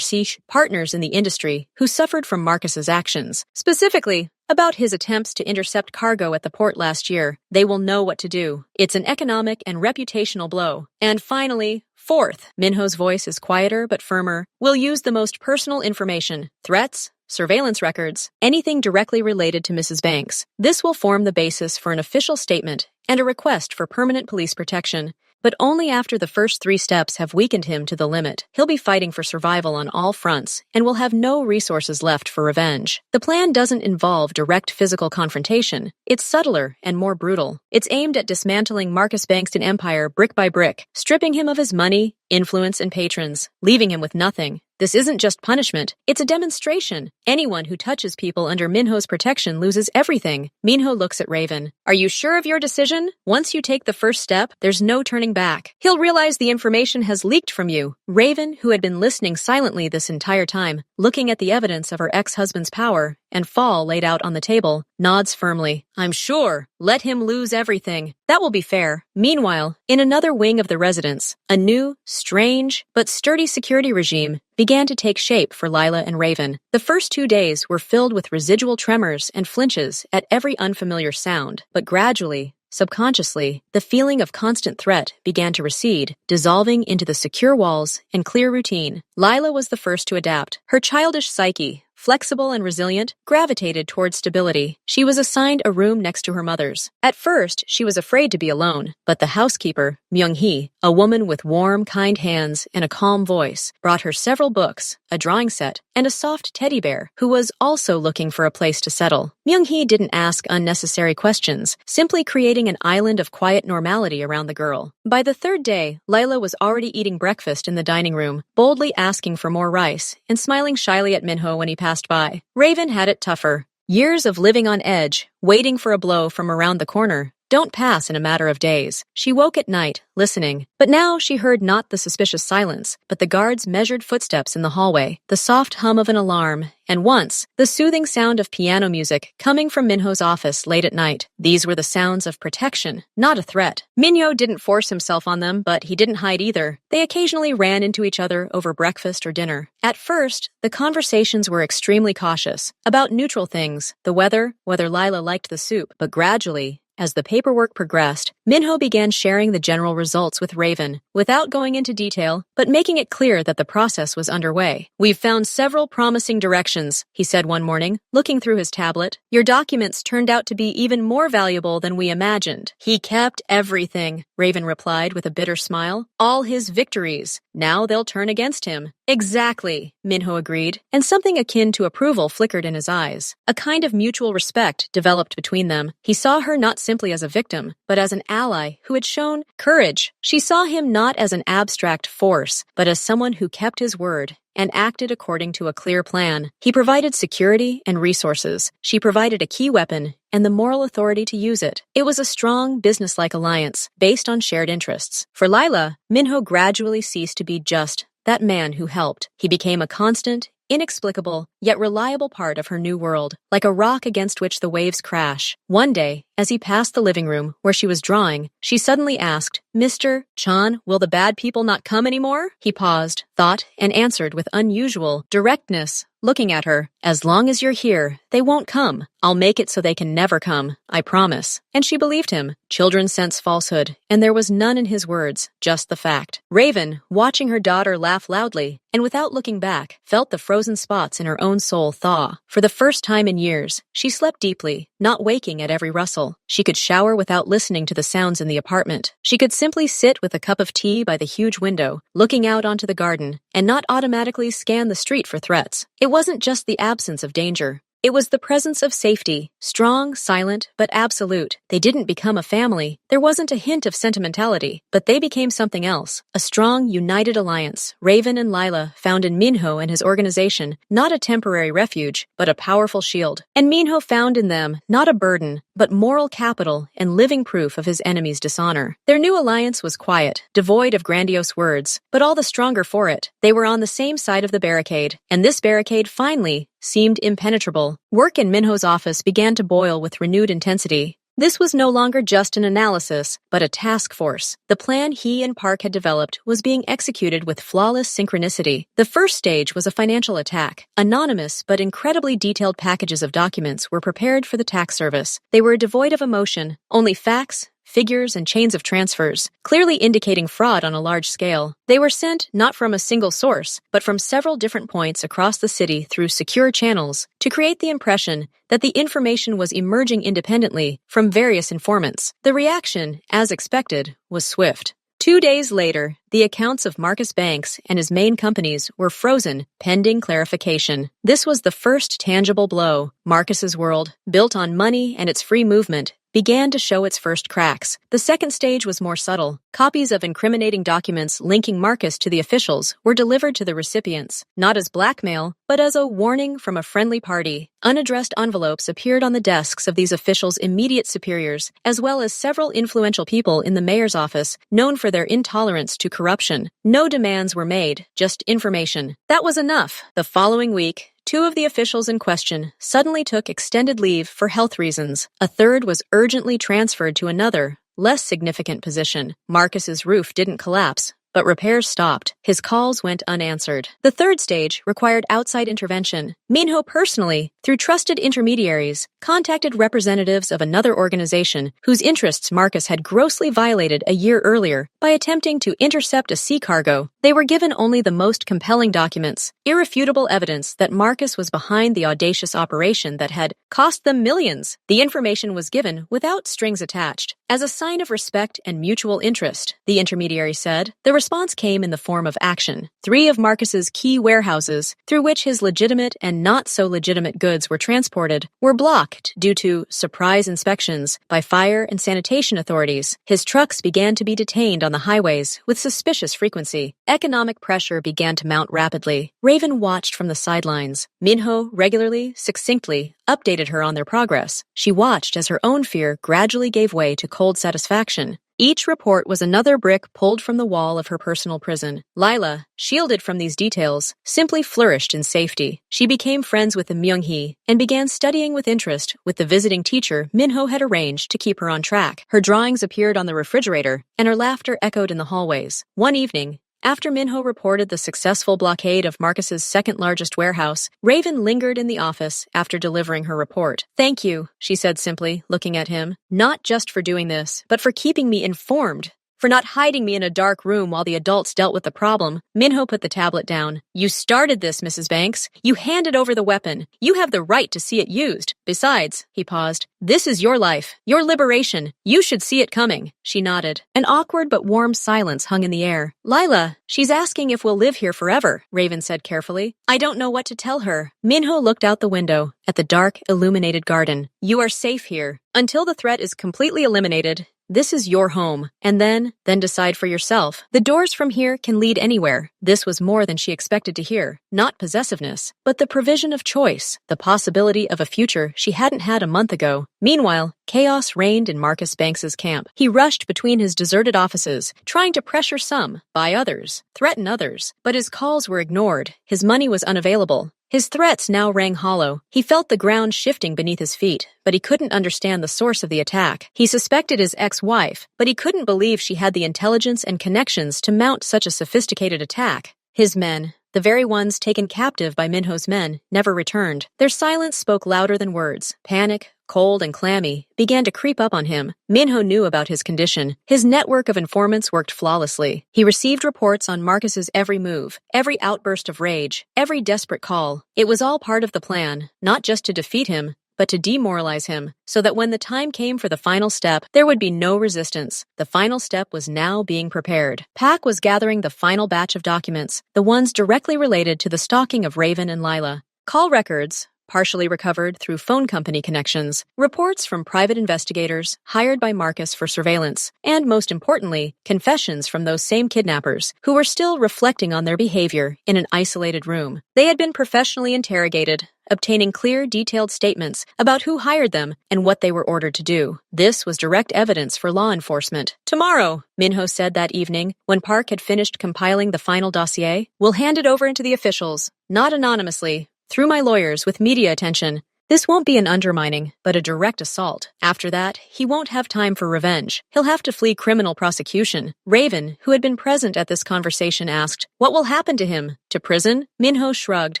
partners in the industry who suffered from Marcus's actions. Specifically, about his attempts to intercept cargo at the port last year. They will know what to do. It's an economic and reputational blow. And finally, fourth, Minho's voice is quieter but firmer. We'll use the most personal information, threats, surveillance records, anything directly related to Mrs. Banks. This will form the basis for an official statement and a request for permanent police protection. But only after the first 3 steps have weakened him to the limit. He'll be fighting for survival on all fronts and will have no resources left for revenge. The plan doesn't involve direct physical confrontation. It's subtler and more brutal. It's aimed at dismantling Marcus Bankston Empire brick by brick, stripping him of his money, influence, and patrons, leaving him with nothing. This isn't just punishment, it's a demonstration. Anyone who touches people under Minho's protection loses everything. Minho looks at Raven. Are you sure of your decision? Once you take the first step, there's no turning back. He'll realize the information has leaked from you. Raven, who had been listening silently this entire time, looking at the evidence of her ex-husband's power and fall laid out on the table, nods firmly. I'm sure. Let him lose everything. That will be fair. Meanwhile, in another wing of the residence, a new, strange, but sturdy security regime began to take shape for Lila and Raven. The first 2 days were filled with residual tremors and flinches at every unfamiliar sound, but gradually, subconsciously, the feeling of constant threat began to recede, dissolving into the secure walls and clear routine. Lila was the first to adapt. Her childish psyche, flexible and resilient, gravitated toward stability. She was assigned a room next to her mother's. At first, she was afraid to be alone, but the housekeeper, Myung-hee, a woman with warm, kind hands and a calm voice, brought her several books, a drawing set, and a soft teddy bear, who was also looking for a place to settle. Myung-hee didn't ask unnecessary questions, simply creating an island of quiet normality around the girl. By the third day, Lila was already eating breakfast in the dining room, boldly asking for more rice, and smiling shyly at Minho when he passed by. Raven had it tougher. Years of living on edge, waiting for a blow from around the corner, don't pass in a matter of days. She woke at night, listening. But now she heard not the suspicious silence, but the guard's measured footsteps in the hallway, the soft hum of an alarm, and once, the soothing sound of piano music coming from Minho's office late at night. These were the sounds of protection, not a threat. Minho didn't force himself on them, but he didn't hide either. They occasionally ran into each other over breakfast or dinner. At first, the conversations were extremely cautious, about neutral things, the weather, whether Lila liked the soup, but gradually, as the paperwork progressed, Minho began sharing the general results with Raven, without going into detail, but making it clear that the process was underway. "We've found several promising directions," he said one morning, looking through his tablet. "Your documents turned out to be even more valuable than we imagined." "He kept everything," Raven replied with a bitter smile. "All his victories. Now they'll turn against him." "Exactly," Minho agreed, and something akin to approval flickered in his eyes. A kind of mutual respect developed between them. He saw her not simply as a victim, but as an ally who had shown courage. She saw him not as an abstract force, but as someone who kept his word and acted according to a clear plan. He provided security and resources. She provided a key weapon and the moral authority to use it. It was a strong, businesslike alliance based on shared interests. For Lila, Minho gradually ceased to be just that man who helped. He became a constant, inexplicable, yet reliable part of her new world, like a rock against which the waves crash. One day, as he passed the living room where she was drawing, she suddenly asked, "Mr. Chan, will the bad people not come anymore?" He paused, thought, and answered with unusual directness, looking at her, "As long as you're here, they won't come. I'll make it so they can never come, I promise." And she believed him. Children sense falsehood, and there was none in his words, just the fact. Raven, watching her daughter laugh loudly, and without looking back, felt the frozen spots in her own soul thaw. For the first time in years, she slept deeply, not waking at every rustle. She could shower without listening to the sounds in the apartment. She could simply sit with a cup of tea by the huge window, looking out onto the garden, and not automatically scan the street for threats. It wasn't just the absence of danger. It was the presence of safety, strong, silent, but absolute. They didn't become a family. There wasn't a hint of sentimentality, but they became something else. A strong, united alliance. Raven and Lila found in Minho and his organization not a temporary refuge, but a powerful shield. And Minho found in them not a burden, but moral capital and living proof of his enemy's dishonor. Their new alliance was quiet, devoid of grandiose words, but all the stronger for it. They were on the same side of the barricade, and this barricade finally seemed impenetrable. Work in Minho's office began to boil with renewed intensity. This was no longer just an analysis, but a task force. The plan he and Park had developed was being executed with flawless synchronicity. The first stage was a financial attack. Anonymous but incredibly detailed packages of documents were prepared for the tax service. They were devoid of emotion, only facts, figures, and chains of transfers, clearly indicating fraud on a large scale. They were sent not from a single source, but from several different points across the city through secure channels to create the impression that the information was emerging independently from various informants. The reaction, as expected, was swift. 2 days later, the accounts of Marcus Banks and his main companies were frozen, pending clarification. This was the first tangible blow. Marcus's world, built on money and its free movement, began to show its first cracks. The second stage was more subtle. Copies of incriminating documents linking Marcus to the officials were delivered to the recipients, not as blackmail, but as a warning from a friendly party. Unaddressed envelopes appeared on the desks of these officials' immediate superiors, as well as several influential people in the mayor's office, known for their intolerance to corruption. No demands were made, just information. That was enough. The following week, 2 of the officials in question suddenly took extended leave for health reasons. A third was urgently transferred to another, less significant position. Marcus's roof didn't collapse, but repairs stopped. His calls went unanswered. The third stage required outside intervention. Minho personally, through trusted intermediaries, contacted representatives of another organization whose interests Marcus had grossly violated a year earlier by attempting to intercept a sea cargo. They were given only the most compelling documents, irrefutable evidence that Marcus was behind the audacious operation that had cost them millions. The information was given without strings attached. As a sign of respect and mutual interest, the intermediary said, the response came in the form of action. 3 of Marcus's key warehouses, through which his legitimate and not so legitimate goods were transported, were blocked due to surprise inspections by fire and sanitation authorities. His trucks began to be detained on the highways with suspicious frequency. Economic pressure began to mount rapidly. Raven watched from the sidelines. Minho regularly, succinctly, updated her on their progress. She watched as her own fear gradually gave way to cold satisfaction. Each report was another brick pulled from the wall of her personal prison. Lila, shielded from these details, simply flourished in safety. She became friends with the Myung-hee and began studying with interest with the visiting teacher Minho had arranged to keep her on track. Her drawings appeared on the refrigerator, and her laughter echoed in the hallways. One evening, after Minho reported the successful blockade of Marcus's second-largest warehouse, Raven lingered in the office after delivering her report. Thank you, she said simply, looking at him. Not just for doing this, but for keeping me informed. For not hiding me in a dark room while the adults dealt with the problem. Minho put the tablet down. You started this, Mrs. Banks. You handed over the weapon. You have the right to see it used. Besides, he paused, this is your life, your liberation. You should see it coming. She nodded. An awkward but warm silence hung in the air. Lila, she's asking if we'll live here forever, Raven said carefully. I don't know what to tell her. Minho looked out the window at the dark, illuminated garden. You are safe here. Until the threat is completely eliminated, this is your home, and then decide for yourself. The doors from here can lead anywhere. This was more than she expected to hear. Not possessiveness, but the provision of choice, the possibility of a future she hadn't had a month ago. Meanwhile, chaos reigned in Marcus Banks's camp. He rushed between his deserted offices, trying to pressure some, buy others, threaten others. But his calls were ignored. His money was unavailable. His threats now rang hollow. He felt the ground shifting beneath his feet, but he couldn't understand the source of the attack. He suspected his ex-wife, but he couldn't believe she had the intelligence and connections to mount such a sophisticated attack. His men, the very ones taken captive by Minho's men, never returned. Their silence spoke louder than words. Panic, cold and clammy, began to creep up on him. Minho knew about his condition. His network of informants worked flawlessly. He received reports on Marcus's every move, every outburst of rage, every desperate call. It was all part of the plan, not just to defeat him, but to demoralize him, so that when the time came for the final step, there would be no resistance. The final step was now being prepared. Pack was gathering the final batch of documents, the ones directly related to the stalking of Raven and Lila. Call records, partially recovered through phone company connections, reports from private investigators hired by Marcus for surveillance, and most importantly, confessions from those same kidnappers who were still reflecting on their behavior in an isolated room. They had been professionally interrogated, obtaining clear, detailed statements about who hired them and what they were ordered to do. This was direct evidence for law enforcement. Tomorrow, Minho said that evening, when Park had finished compiling the final dossier, we'll hand it over to the officials, not anonymously, through my lawyers with media attention. This won't be an undermining, but a direct assault. After that, he won't have time for revenge. He'll have to flee criminal prosecution. Raven, who had been present at this conversation, asked, what will happen to him? To prison? Minho shrugged.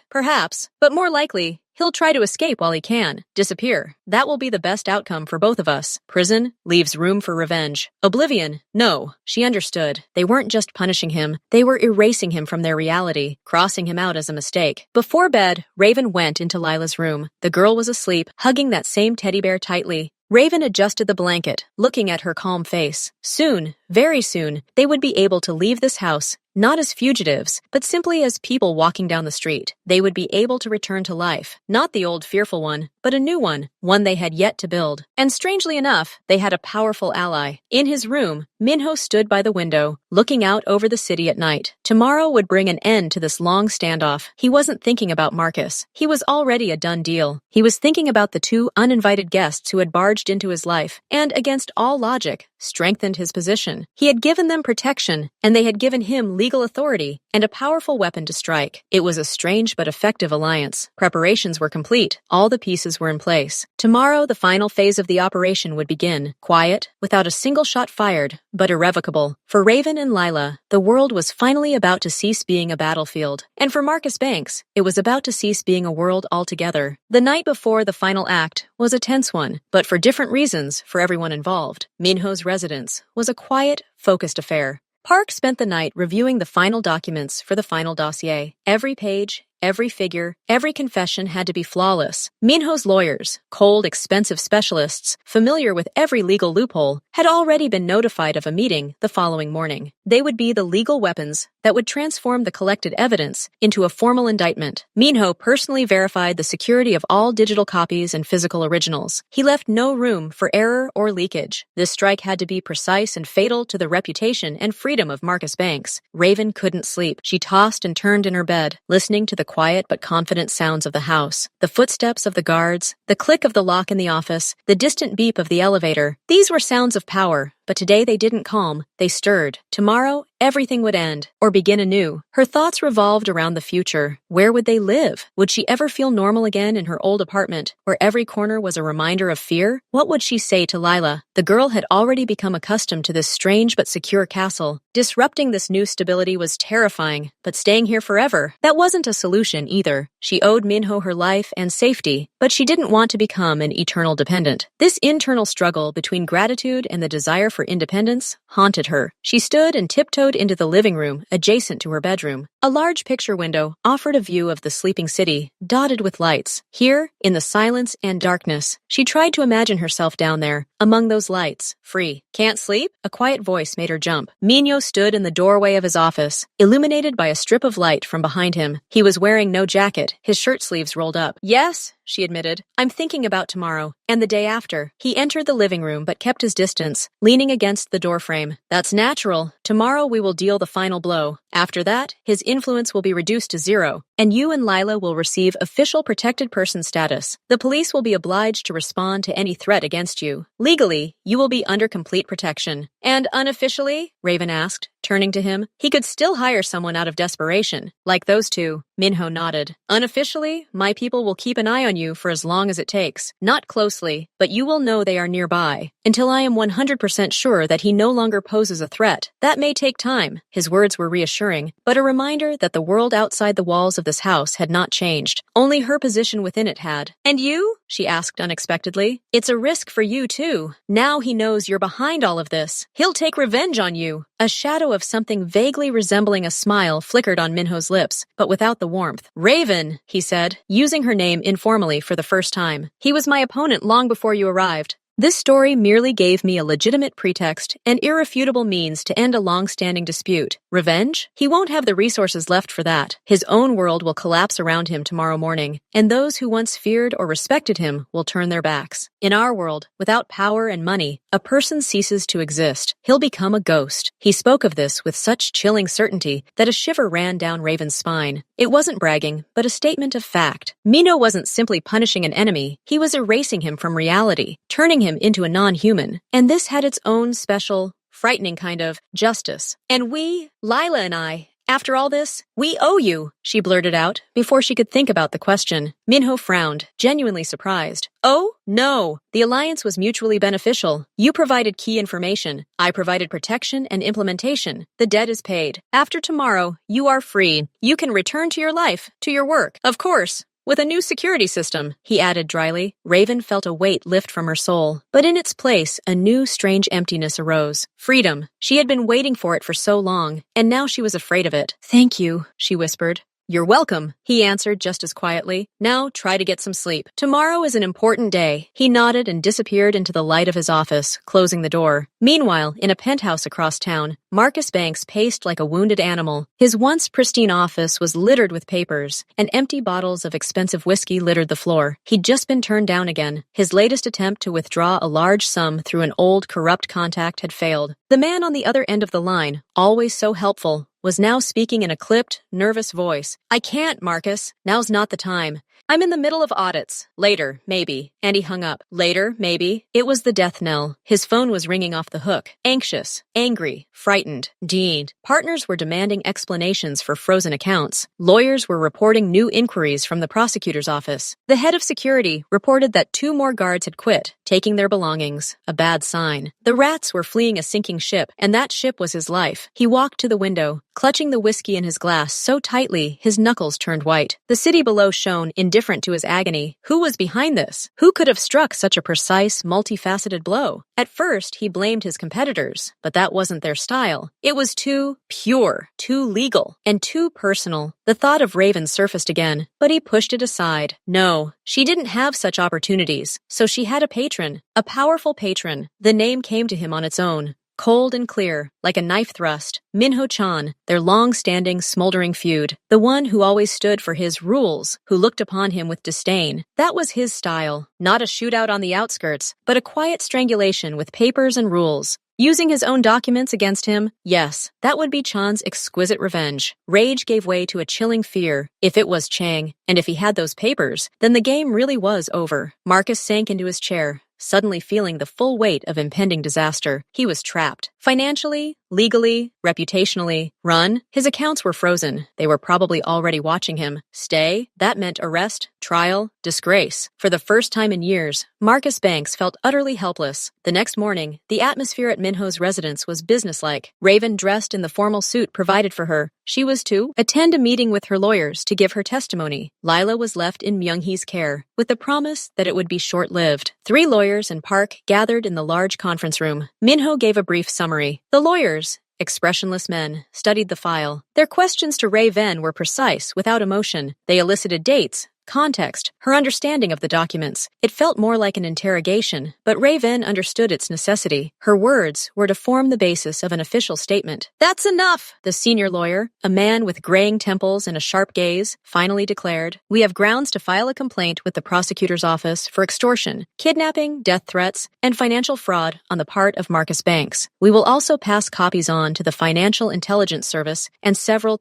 Perhaps, but more likely, he'll try to escape while he can. Disappear. That will be the best outcome for both of us. Prison leaves room for revenge. Oblivion? No. She understood. They weren't just punishing him. They were erasing him from their reality, crossing him out as a mistake. Before bed, Raven went into Lila's room. The girl was asleep, hugging that same teddy bear tightly. Raven adjusted the blanket, looking at her calm face. Soon, very soon, they would be able to leave this house, not as fugitives, but simply as people walking down the street. They would be able to return to life, not the old fearful one, but a new one they had yet to build. And strangely enough, they had a powerful ally. In his room, Minho stood by the window, looking out over the city at night. Tomorrow would bring an end to this long standoff. He wasn't thinking about Marcus. He was already a done deal. He was thinking about the 2 uninvited guests who had barged into his life, and against all logic, strengthened his position. He had given them protection, and they had given him legal authority and a powerful weapon to strike. It was a strange but effective alliance. Preparations were complete. All the pieces were in place. Tomorrow, the final phase of the operation would begin. Quiet, without a single shot fired, but irrevocable. For Raven and and Lila, the world was finally about to cease being a battlefield. And for Marcus Banks, it was about to cease being a world altogether. The night before the final act was a tense one, but for different reasons for everyone involved. Minho's residence was a quiet, focused affair. Park spent the night reviewing the final documents for the final dossier. Every page, every figure, every confession had to be flawless. Minho's lawyers, cold, expensive specialists, familiar with every legal loophole, had already been notified of a meeting the following morning. They would be the legal weapons that would transform the collected evidence into a formal indictment. Minho personally verified the security of all digital copies and physical originals. He left no room for error or leakage. This strike had to be precise and fatal to the reputation and freedom of Marcus Banks. Raven couldn't sleep. She tossed and turned in her bed, listening to the quiet but confident sounds of the house, the footsteps of the guards, the click of the lock in the office, the distant beep of the elevator. These were sounds of power, but today they didn't calm, they stirred. Tomorrow, everything would end, or begin anew. Her thoughts revolved around the future. Where would they live? Would she ever feel normal again in her old apartment, where every corner was a reminder of fear? What would she say to Lila? The girl had already become accustomed to this strange but secure castle. Disrupting this new stability was terrifying, but staying here forever, that wasn't a solution either. She owed Minho her life and safety, but she didn't want to become an eternal dependent. This internal struggle between gratitude and the desire for independence haunted her. She stood and tiptoed into the living room adjacent to her bedroom. A large picture window offered a view of the sleeping city, dotted with lights. Here, in the silence and darkness, she tried to imagine herself down there, among those lights, free. Can't sleep? A quiet voice made her jump. Minho stood in the doorway of his office, illuminated by a strip of light from behind him. He was wearing no jacket, his shirt sleeves rolled up. Yes, she admitted. I'm thinking about tomorrow, and the day after. He entered the living room but kept his distance, leaning against the doorframe. That's natural. Tomorrow we will deal the final blow. After that, his influence will be reduced to zero, and you and Lila will receive official protected person status. The police will be obliged to respond to any threat against you. Legally, you will be under complete protection. And unofficially? Raven asked, turning to him. He could still hire someone out of desperation, like those two. Minho nodded. Unofficially, my people will keep an eye on you for as long as it takes. Not closely, but you will know they are nearby, until I am 100% sure that he no longer poses a threat. That may take time. His words were reassuring, but a reminder that the world outside the walls of this house had not changed. Only her position within it had. And you? She asked unexpectedly. It's a risk for you, too. Now he knows you're behind all of this. He'll take revenge on you. A shadow of something vaguely resembling a smile flickered on Minho's lips, but without the warmth. Raven, he said, using her name informally for the first time. He was my opponent long before you arrived. This story merely gave me a legitimate pretext and irrefutable means to end a long-standing dispute. Revenge? He won't have the resources left for that. His own world will collapse around him tomorrow morning, and those who once feared or respected him will turn their backs. In our world, without power and money, a person ceases to exist. He'll become a ghost. He spoke of this with such chilling certainty that a shiver ran down Raven's spine. It wasn't bragging, but a statement of fact. Minho wasn't simply punishing an enemy. He was erasing him from reality, turning him into a non-human. And this had its own special, frightening kind of justice. And we, Lila and I, after all this, we owe you, she blurted out before she could think about the question. Minho frowned, genuinely surprised. Oh, no. The alliance was mutually beneficial. You provided key information. I provided protection and implementation. The debt is paid. After tomorrow, you are free. You can return to your life, to your work. Of course. With a new security system, he added dryly. Raven felt a weight lift from her soul, but in its place, a new strange emptiness arose. Freedom. She had been waiting for it for so long, and now she was afraid of it. Thank you, she whispered. You're welcome, he answered just as quietly. Now try to get some sleep. Tomorrow is an important day. He nodded and disappeared into the light of his office, closing the door. Meanwhile, in a penthouse across town, Marcus Banks paced like a wounded animal. His once pristine office was littered with papers, and empty bottles of expensive whiskey littered the floor. He'd just been turned down again. His latest attempt to withdraw a large sum through an old, corrupt contact had failed. The man on the other end of the line, always so helpful, was now speaking in a clipped, nervous voice. I can't, Marcus. Now's not the time. I'm in the middle of audits. Later, maybe. And he hung up. Later, maybe. It was the death knell. His phone was ringing off the hook. Anxious, angry, frightened, Dean. Partners were demanding explanations for frozen accounts. Lawyers were reporting new inquiries from the prosecutor's office. The head of security reported that 2 more guards had quit, taking their belongings. A bad sign. The rats were fleeing a sinking ship, and that ship was his life. He walked to the window, clutching the whiskey in his glass so tightly his knuckles turned white. The city below shone, indifferent to his agony. Who was behind this? Who could have struck such a precise, multifaceted blow? At first, he blamed his competitors, but that wasn't their style. It was too pure, too legal, and too personal. The thought of Raven surfaced again, but he pushed it aside. No, she didn't have such opportunities, so she had a patron, a powerful patron. The name came to him on its own. Cold and clear, like a knife thrust, Minho-chan, their long-standing, smoldering feud, the one who always stood for his rules, who looked upon him with disdain. That was his style, not a shootout on the outskirts, but a quiet strangulation with papers and rules. Using his own documents against him, yes, that would be Chan's exquisite revenge. Rage gave way to a chilling fear. If it was Chang, and if he had those papers, then the game really was over. Marcus sank into his chair, suddenly feeling the full weight of impending disaster. He was trapped. Financially, legally, reputationally. Run? His accounts were frozen. They were probably already watching him. Stay? That meant arrest, trial, disgrace. For the first time in years, Marcus Banks felt utterly helpless. The next morning, the atmosphere at Minho's residence was businesslike. Raven dressed in the formal suit provided for her. She was to attend a meeting with her lawyers to give her testimony. Lila was left in Myung-hee's care, with the promise that it would be short-lived. 3 lawyers and Park gathered in the large conference room. Minho gave a brief summary. The lawyers, expressionless men, studied the file. Their questions to Raven were precise, without emotion. They elicited dates, context, her understanding of the documents. It felt more like an interrogation, but Raven understood its necessity. Her words were to form the basis of an official statement. "That's enough," the senior lawyer, a man with graying temples and a sharp gaze, finally declared. "We have grounds to file a complaint with the prosecutor's office for extortion, kidnapping, death threats, and financial fraud on the part of Marcus Banks. We will also pass copies on to the Financial Intelligence Service and several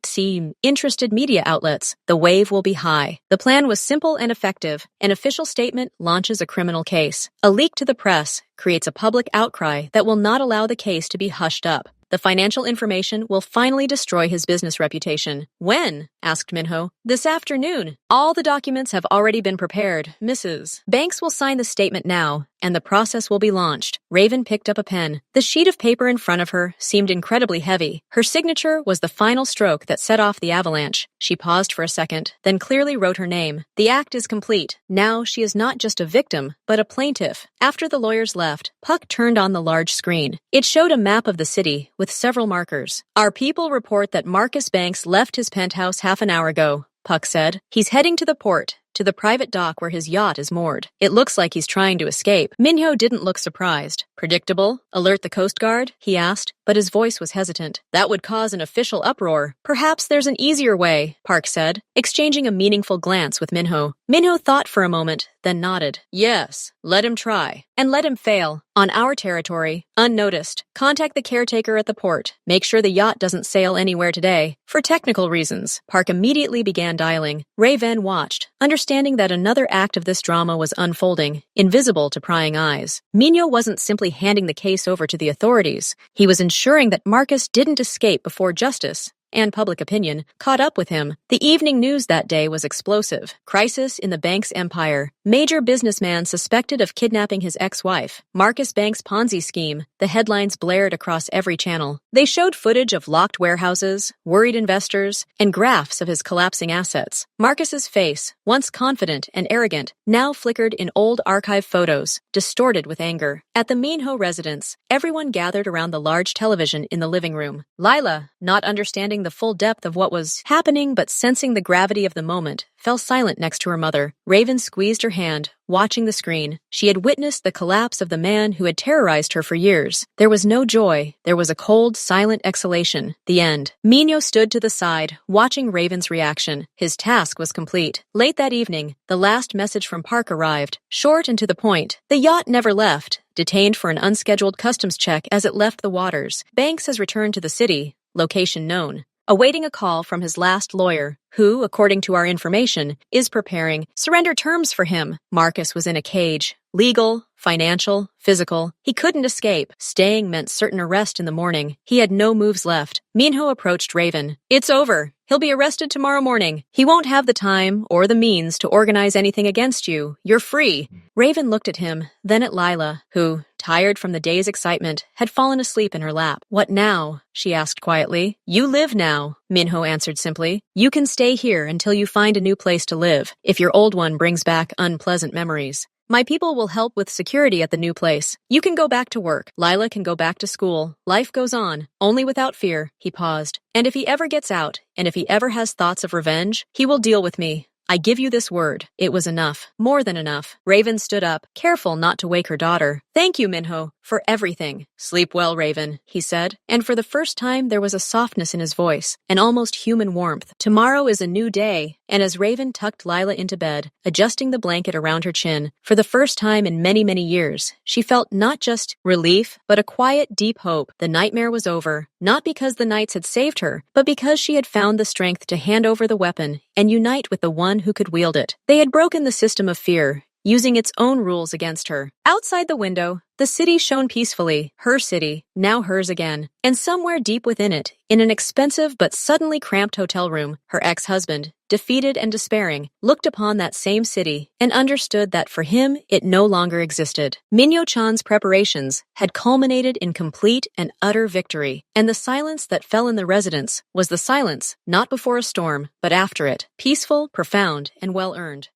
interested media outlets. The wave will be high." The plan was simple and effective. An official statement launches a criminal case. A leak to the press creates a public outcry that will not allow the case to be hushed up. The financial information will finally destroy his business reputation. "When?" asked Minho. "This afternoon. All the documents have already been prepared, Mrs. Banks will sign the statement now, and the process will be launched." Raven picked up a pen. The sheet of paper in front of her seemed incredibly heavy. Her signature was the final stroke that set off the avalanche. She paused for a second, then clearly wrote her name. The act is complete. Now she is not just a victim, but a plaintiff. After the lawyers left, Puck turned on the large screen. It showed a map of the city with several markers. "Our people report that Marcus Banks left his penthouse half an hour ago," Puck said. "He's heading to the port, to the private dock where his yacht is moored. It looks like he's trying to escape." Minho didn't look surprised. "Predictable? Alert the Coast Guard?" he asked, but his voice was hesitant. "That would cause an official uproar." "Perhaps there's an easier way," Park said, exchanging a meaningful glance with Minho. Minho thought for a moment, then nodded. "Yes, let him try. And let him fail. On our territory, unnoticed. Contact the caretaker at the port. Make sure the yacht doesn't sail anywhere today. For technical reasons." Park immediately began dialing. Raven watched, understanding that another act of this drama was unfolding, invisible to prying eyes. Minho wasn't simply handing the case over to the authorities. He was ensuring that Marcus didn't escape before justice and public opinion caught up with him. The evening news that day was explosive. Crisis in the Banks empire. Major businessman suspected of kidnapping his ex-wife. Marcus Banks' Ponzi scheme. The headlines blared across every channel. They showed footage of locked warehouses, worried investors, and graphs of his collapsing assets. Marcus's face, once confident and arrogant, now flickered in old archive photos, distorted with anger. At the Minho residence, everyone gathered around the large television in the living room. Lila, not understanding the full depth of what was happening but sensing the gravity of the moment, fell silent next to her mother. Raven squeezed her hand, watching the screen. She had witnessed the collapse of the man who had terrorized her for years. There was no joy. There was a cold, silent exhalation. The end. Minho stood to the side, watching Raven's reaction. His task was complete. Late that evening, the last message from Park arrived, short and to the point. The yacht never left, detained for an unscheduled customs check as it left the waters. Banks has returned to the city. Location known. awaiting a call from his last lawyer, who, according to our information, is preparing surrender terms for him. Marcus was in a cage. Legal, financial, physical. He couldn't escape. Staying meant certain arrest in the morning. He had no moves left. Minho approached Raven. It's over. He'll be arrested tomorrow morning. He won't have the time or the means to organize anything against you. You're free. Raven looked at him, then at Lila, who, tired from the day's excitement, had fallen asleep in her lap. What now? She asked quietly. You live now, Minho answered simply. You can stay here until you find a new place to live, if your old one brings back unpleasant memories. My people will help with security at the new place. You can go back to work. Lila can go back to school. Life goes on, only without fear. He paused. And if he ever gets out, and if he ever has thoughts of revenge, he will deal with me. I give you this word. It was enough. More than enough. Raven stood up, careful not to wake her daughter. Thank you, Minho, for everything. Sleep well, Raven, he said. And for the first time, there was a softness in his voice, an almost human warmth. Tomorrow is a new day. And as Raven tucked Lila into bed, adjusting the blanket around her chin, for the first time in many, many years, she felt not just relief, but a quiet, deep hope. The nightmare was over, not because the knights had saved her, but because she had found the strength to hand over the weapon and unite with the one who could wield it. They had broken the system of fear, using its own rules against her. Outside the window, the city shone peacefully, her city, now hers again. And somewhere deep within it, in an expensive but suddenly cramped hotel room, her ex-husband, defeated and despairing, looked upon that same city and understood that for him it no longer existed. Minyo-chan's preparations had culminated in complete and utter victory, and the silence that fell in the residence was the silence not before a storm, but after it, peaceful, profound, and well-earned.